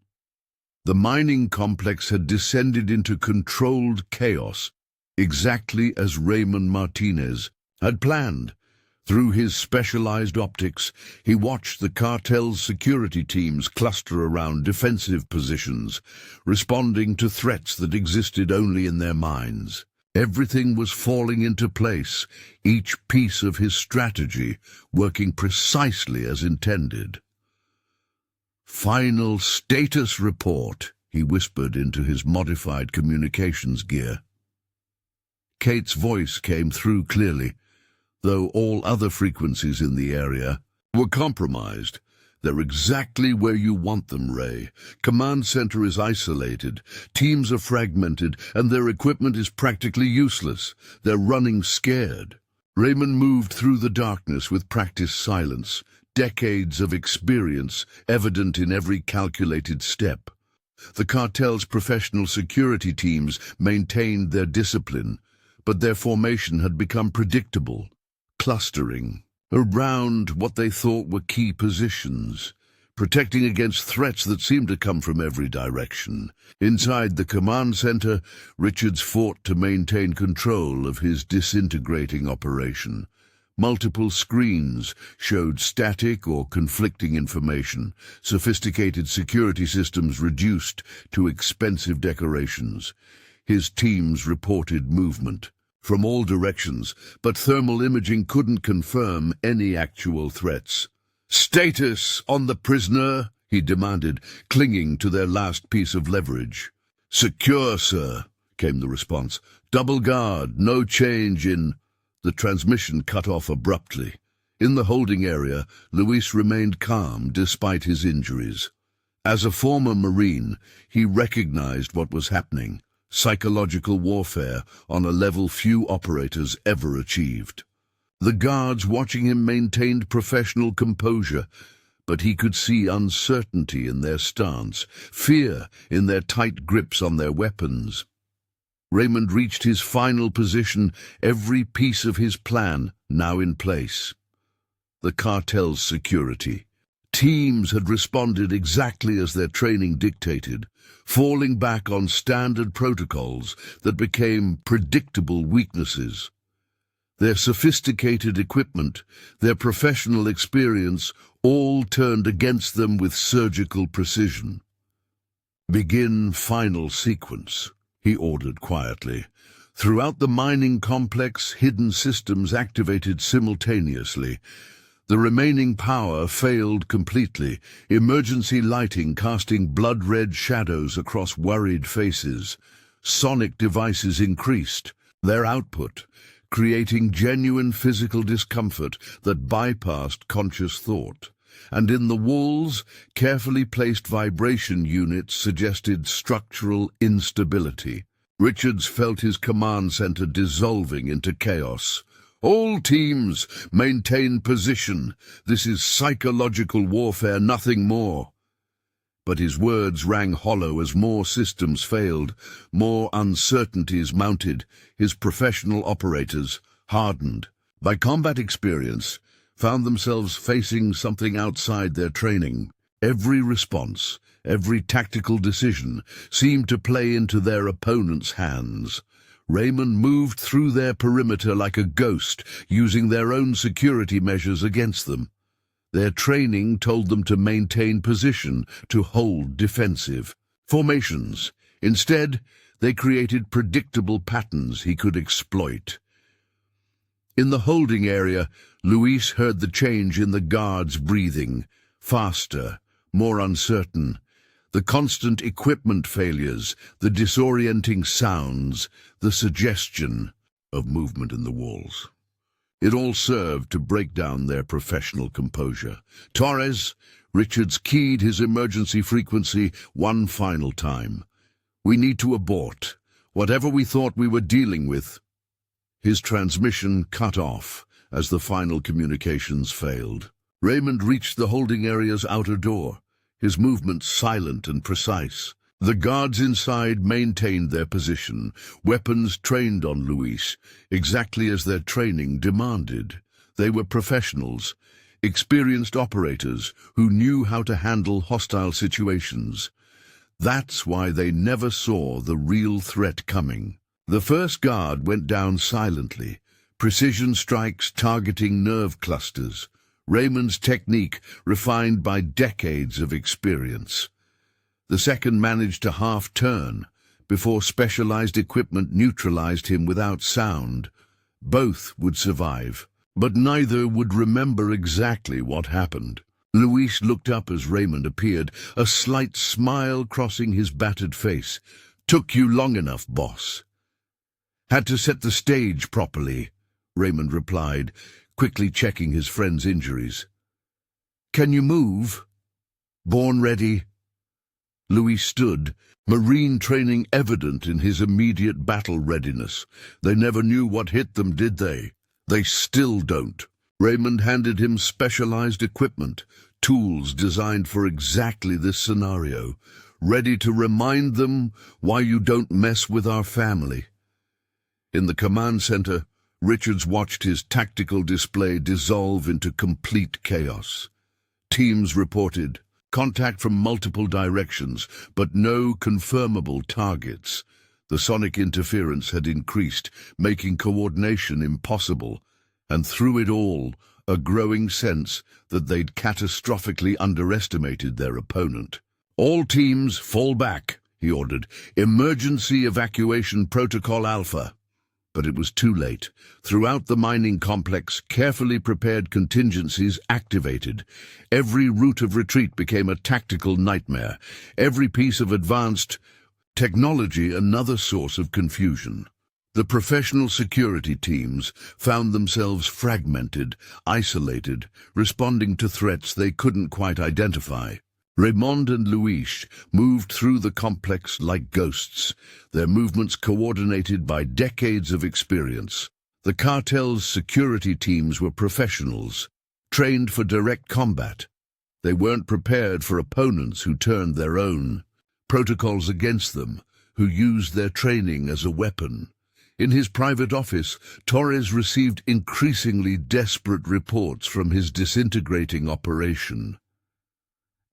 The mining complex had descended into controlled chaos, exactly as Raymond Martinez had planned. Through his specialized optics, he watched the cartel's security teams cluster around defensive positions, responding to threats that existed only in their minds. Everything was falling into place, each piece of his strategy working precisely as intended. "Final status report," he whispered into his modified communications gear. Kate's voice came through clearly, though all other frequencies in the area were compromised. "They're exactly where you want them, Ray. Command center is isolated, teams are fragmented, and their equipment is practically useless. They're running scared." Raymond moved through the darkness with practiced silence, decades of experience evident in every calculated step. The cartel's professional security teams maintained their discipline, but their formation had become predictable, clustering around what they thought were key positions, protecting against threats that seemed to come from every direction. Inside the command center, Richards fought to maintain control of his disintegrating operation. Multiple screens showed static or conflicting information, sophisticated security systems reduced to expensive decorations. His teams reported movement from all directions, but thermal imaging couldn't confirm any actual threats. "Status on the prisoner?" he demanded, clinging to their last piece of leverage. "Secure, sir," came the response. "Double guard, no change in—" The transmission cut off abruptly. In the holding area, Luis remained calm despite his injuries. As a former Marine, he recognized what was happening. Psychological warfare on a level few operators ever achieved. The guards watching him maintained professional composure, but he could see uncertainty in their stance, fear in their tight grips on their weapons. Raymond reached his final position, every piece of his plan now in place. The cartel's security teams had responded exactly as their training dictated, falling back on standard protocols that became predictable weaknesses. Their sophisticated equipment, their professional experience, all turned against them with surgical precision. "Begin final sequence," he ordered quietly. Throughout the mining complex, hidden systems activated simultaneously. The remaining power failed completely, emergency lighting casting blood-red shadows across worried faces. Sonic devices increased their output, creating genuine physical discomfort that bypassed conscious thought. And in the walls, carefully placed vibration units suggested structural instability. Richards felt his command center dissolving into chaos. "All teams, maintain position. This is psychological warfare, nothing more." But his words rang hollow as more systems failed, more uncertainties mounted. His professional operators, hardened by combat experience, found themselves facing something outside their training. Every response, every tactical decision seemed to play into their opponent's hands. Raymond moved through their perimeter like a ghost, using their own security measures against them. Their training told them to maintain position, to hold defensive formations. Instead, they created predictable patterns he could exploit. In the holding area, Luis heard the change in the guards' breathing, faster, more uncertain. The constant equipment failures, the disorienting sounds, the suggestion of movement in the walls. It all served to break down their professional composure. "Torres," Richards keyed his emergency frequency one final time. "We need to abort. Whatever we thought we were dealing with." His transmission cut off as the final communications failed. Raymond reached the holding area's outer door, his movements silent and precise. The guards inside maintained their position, weapons trained on Luis, exactly as their training demanded. They were professionals, experienced operators who knew how to handle hostile situations. That's why they never saw the real threat coming. The first guard went down silently, precision strikes targeting nerve clusters, Raymond's technique refined by decades of experience. The second managed to half-turn before specialized equipment neutralized him without sound. Both would survive, but neither would remember exactly what happened. Luis looked up as Raymond appeared, a slight smile crossing his battered face. "Took you long enough, boss." "Had to set the stage properly," Raymond replied, quickly checking his friend's injuries. "Can you move?" "Born ready." Luis stood, Marine training evident in his immediate battle readiness. They never knew what hit them, did they? They still don't. Raymond handed him specialized equipment, tools designed for exactly this scenario, ready to remind them why you don't mess with our family. In the command center, Richards watched his tactical display dissolve into complete chaos. Teams reported contact from multiple directions, but no confirmable targets. The sonic interference had increased, making coordination impossible, and through it all, a growing sense that they'd catastrophically underestimated their opponent. "All teams, fall back," he ordered. "Emergency evacuation protocol Alpha." But it was too late. Throughout the mining complex, carefully prepared contingencies activated. Every route of retreat became a tactical nightmare. Every piece of advanced technology another source of confusion. The professional security teams found themselves fragmented, isolated, responding to threats they couldn't quite identify. Raymond and Luis moved through the complex like ghosts, their movements coordinated by decades of experience. The cartel's security teams were professionals, trained for direct combat. They weren't prepared for opponents who turned their own protocols against them, who used their training as a weapon. In his private office, Torres received increasingly desperate reports from his disintegrating operation.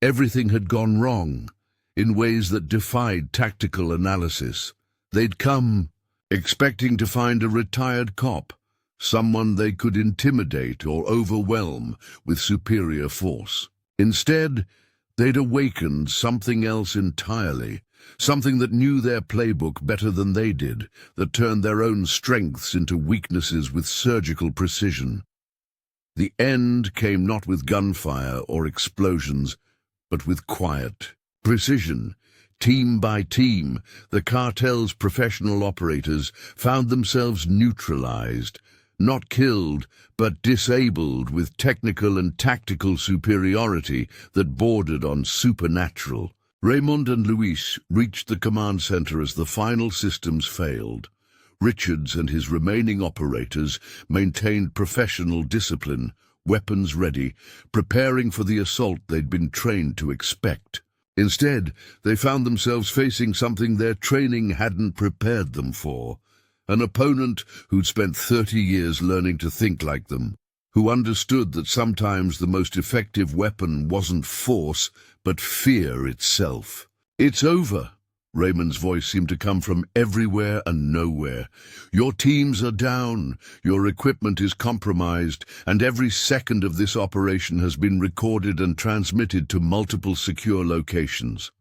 Everything had gone wrong, in ways that defied tactical analysis. They'd come expecting to find a retired cop, someone they could intimidate or overwhelm with superior force. Instead, they'd awakened something else entirely, something that knew their playbook better than they did, that turned their own strengths into weaknesses with surgical precision. The end came not with gunfire or explosions, but with quiet precision, Team by team, the cartel's professional operators found themselves neutralized, not killed, but disabled with technical and tactical superiority that bordered on supernatural. Raymond and Luis reached the command center as the final systems failed. Richards and his remaining operators maintained professional discipline, weapons ready, preparing for the assault they'd been trained to expect. Instead, they found themselves facing something their training hadn't prepared them for. An opponent who'd spent 30 years learning to think like them, who understood that sometimes the most effective weapon wasn't force, but fear itself. "It's over." Raymond's voice seemed to come from everywhere and nowhere. "Your teams are down, your equipment is compromised, and every second of this operation has been recorded and transmitted to multiple secure locations."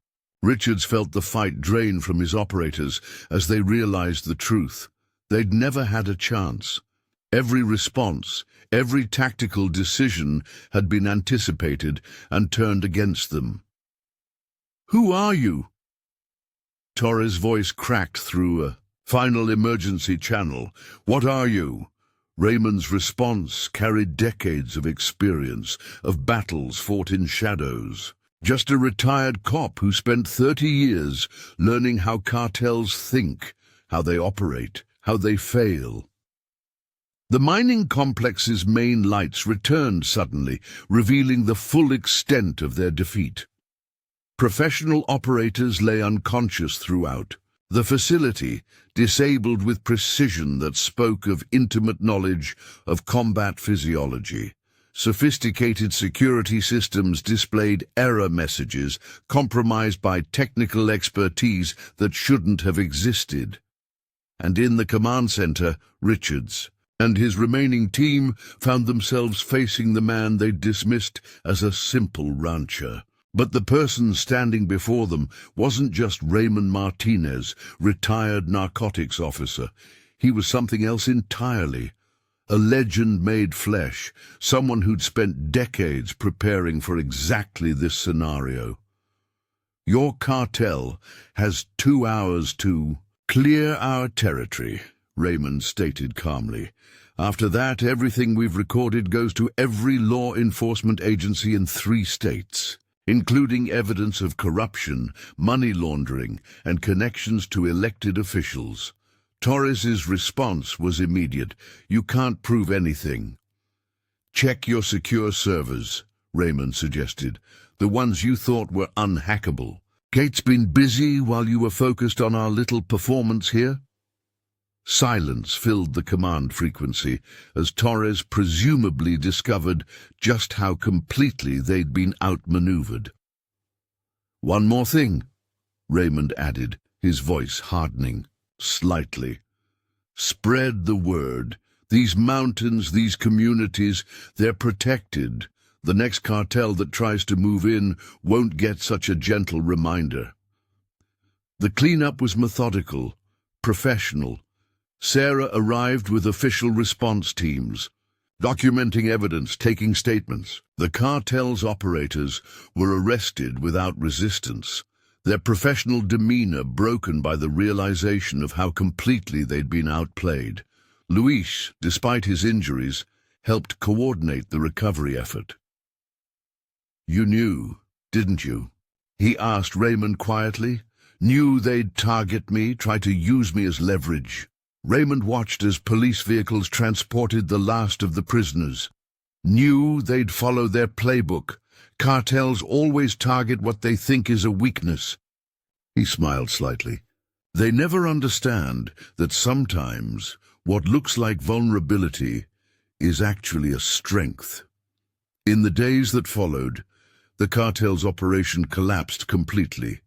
Richards felt the fight drain from his operators as they realized the truth. They'd never had a chance. Every response, every tactical decision had been anticipated and turned against them. "Who are you?" Torres' voice cracked through a final emergency channel. "What are you?" Raymond's response carried decades of experience, of battles fought in shadows. "Just a retired cop who spent 30 years learning how cartels think, how they operate, how they fail." The mining complex's main lights returned suddenly, revealing the full extent of their defeat. Professional operators lay unconscious throughout. The facility, disabled with precision that spoke of intimate knowledge of combat physiology. Sophisticated security systems displayed error messages, compromised by technical expertise that shouldn't have existed. And in the command center, Richards and his remaining team found themselves facing the man they'd dismissed as a simple rancher. But the person standing before them wasn't just Raymond Martinez, retired narcotics officer. He was something else entirely. A legend made flesh, someone who'd spent decades preparing for exactly this scenario. "Your cartel has 2 hours to clear our territory," Raymond stated calmly. "After that, everything we've recorded goes to every law enforcement agency in 3 states. Including evidence of corruption, money laundering, and connections to elected officials." Torres's response was immediate. "You can't prove anything." "Check your secure servers," Raymond suggested. "The ones you thought were unhackable. Gate's been busy while you were focused on our little performance here?" Silence filled the command frequency as Torres presumably discovered just how completely they'd been outmaneuvered. "One more thing," Raymond added, his voice hardening slightly. "Spread the word. These mountains, these communities, they're protected. The next cartel that tries to move in won't get such a gentle reminder." The cleanup was methodical, professional. Sarah arrived with official response teams, documenting evidence, taking statements. The cartel's operators were arrested without resistance, their professional demeanor broken by the realization of how completely they'd been outplayed. Luis, despite his injuries, helped coordinate the recovery effort. "You knew, didn't you?" he asked Raymond quietly. "Knew they'd target me, try to use me as leverage." Raymond watched as police vehicles transported the last of the prisoners. "Knew they'd follow their playbook. Cartels always target what they think is a weakness." He smiled slightly. "They never understand that sometimes what looks like vulnerability is actually a strength." In the days that followed, the cartel's operation collapsed completely.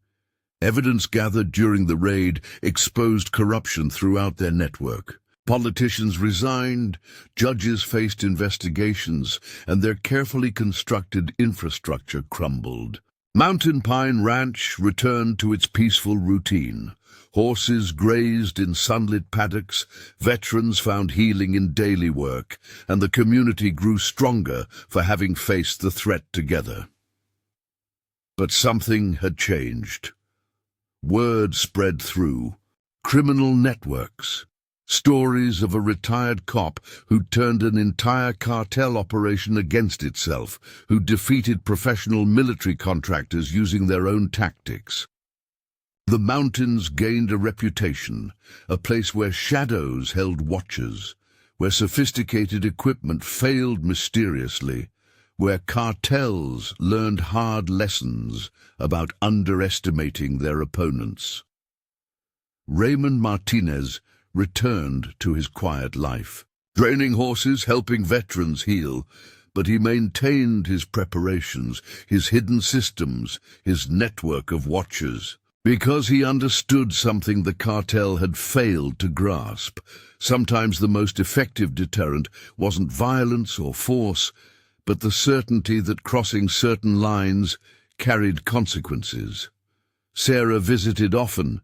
Evidence gathered during the raid exposed corruption throughout their network. Politicians resigned, judges faced investigations, and their carefully constructed infrastructure crumbled. Mountain Pine Ranch returned to its peaceful routine. Horses grazed in sunlit paddocks, veterans found healing in daily work, and the community grew stronger for having faced the threat together. But something had changed. Word spread through. Criminal networks. Stories of a retired cop who turned an entire cartel operation against itself, who defeated professional military contractors using their own tactics. The mountains gained a reputation, a place where shadows held watchers, where sophisticated equipment failed mysteriously, where cartels learned hard lessons about underestimating their opponents. Raymond Martinez returned to his quiet life, training horses, helping veterans heal, but he maintained his preparations, his hidden systems, his network of watchers, because he understood something the cartel had failed to grasp. Sometimes the most effective deterrent wasn't violence or force, but the certainty that crossing certain lines carried consequences. Sarah visited often,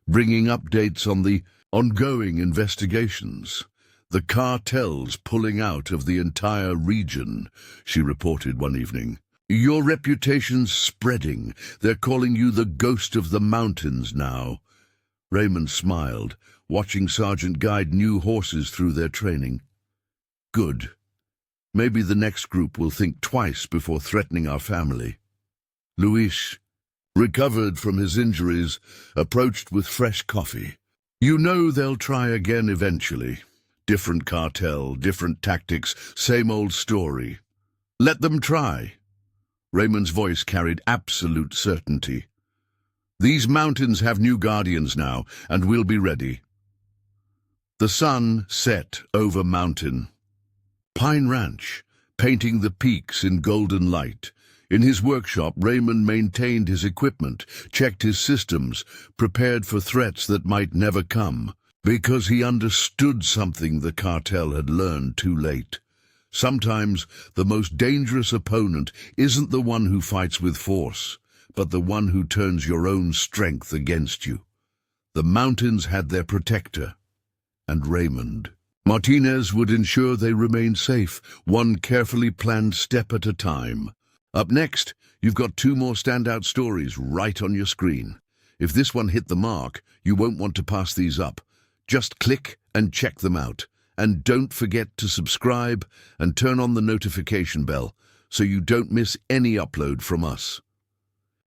bringing updates on the ongoing investigations. The cartels pulling out of the entire region, she reported one evening. Your reputation's spreading. They're calling you the ghost of the mountains now. Raymond smiled, watching Sergeant guide new horses through their training. Good. Maybe the next group will think twice before threatening our family. Luis, recovered from his injuries, approached with fresh coffee. You know they'll try again eventually. Different cartel, different tactics, same old story. Let them try. Raymond's voice carried absolute certainty. These mountains have new guardians now, and we'll be ready. The sun set over mountain. Pine Ranch, painting the peaks in golden light. In his workshop, Raymond maintained his equipment, checked his systems, prepared for threats that might never come, because he understood something the cartel had learned too late. Sometimes the most dangerous opponent isn't the one who fights with force, but the one who turns your own strength against you. The mountains had their protector, and Raymond. Martinez would ensure they remained safe, one carefully planned step at a time. Up next, you've got two more standout stories right on your screen. If this one hit the mark, you won't want to pass these up. Just click and check them out. And don't forget to subscribe and turn on the notification bell so you don't miss any upload from us.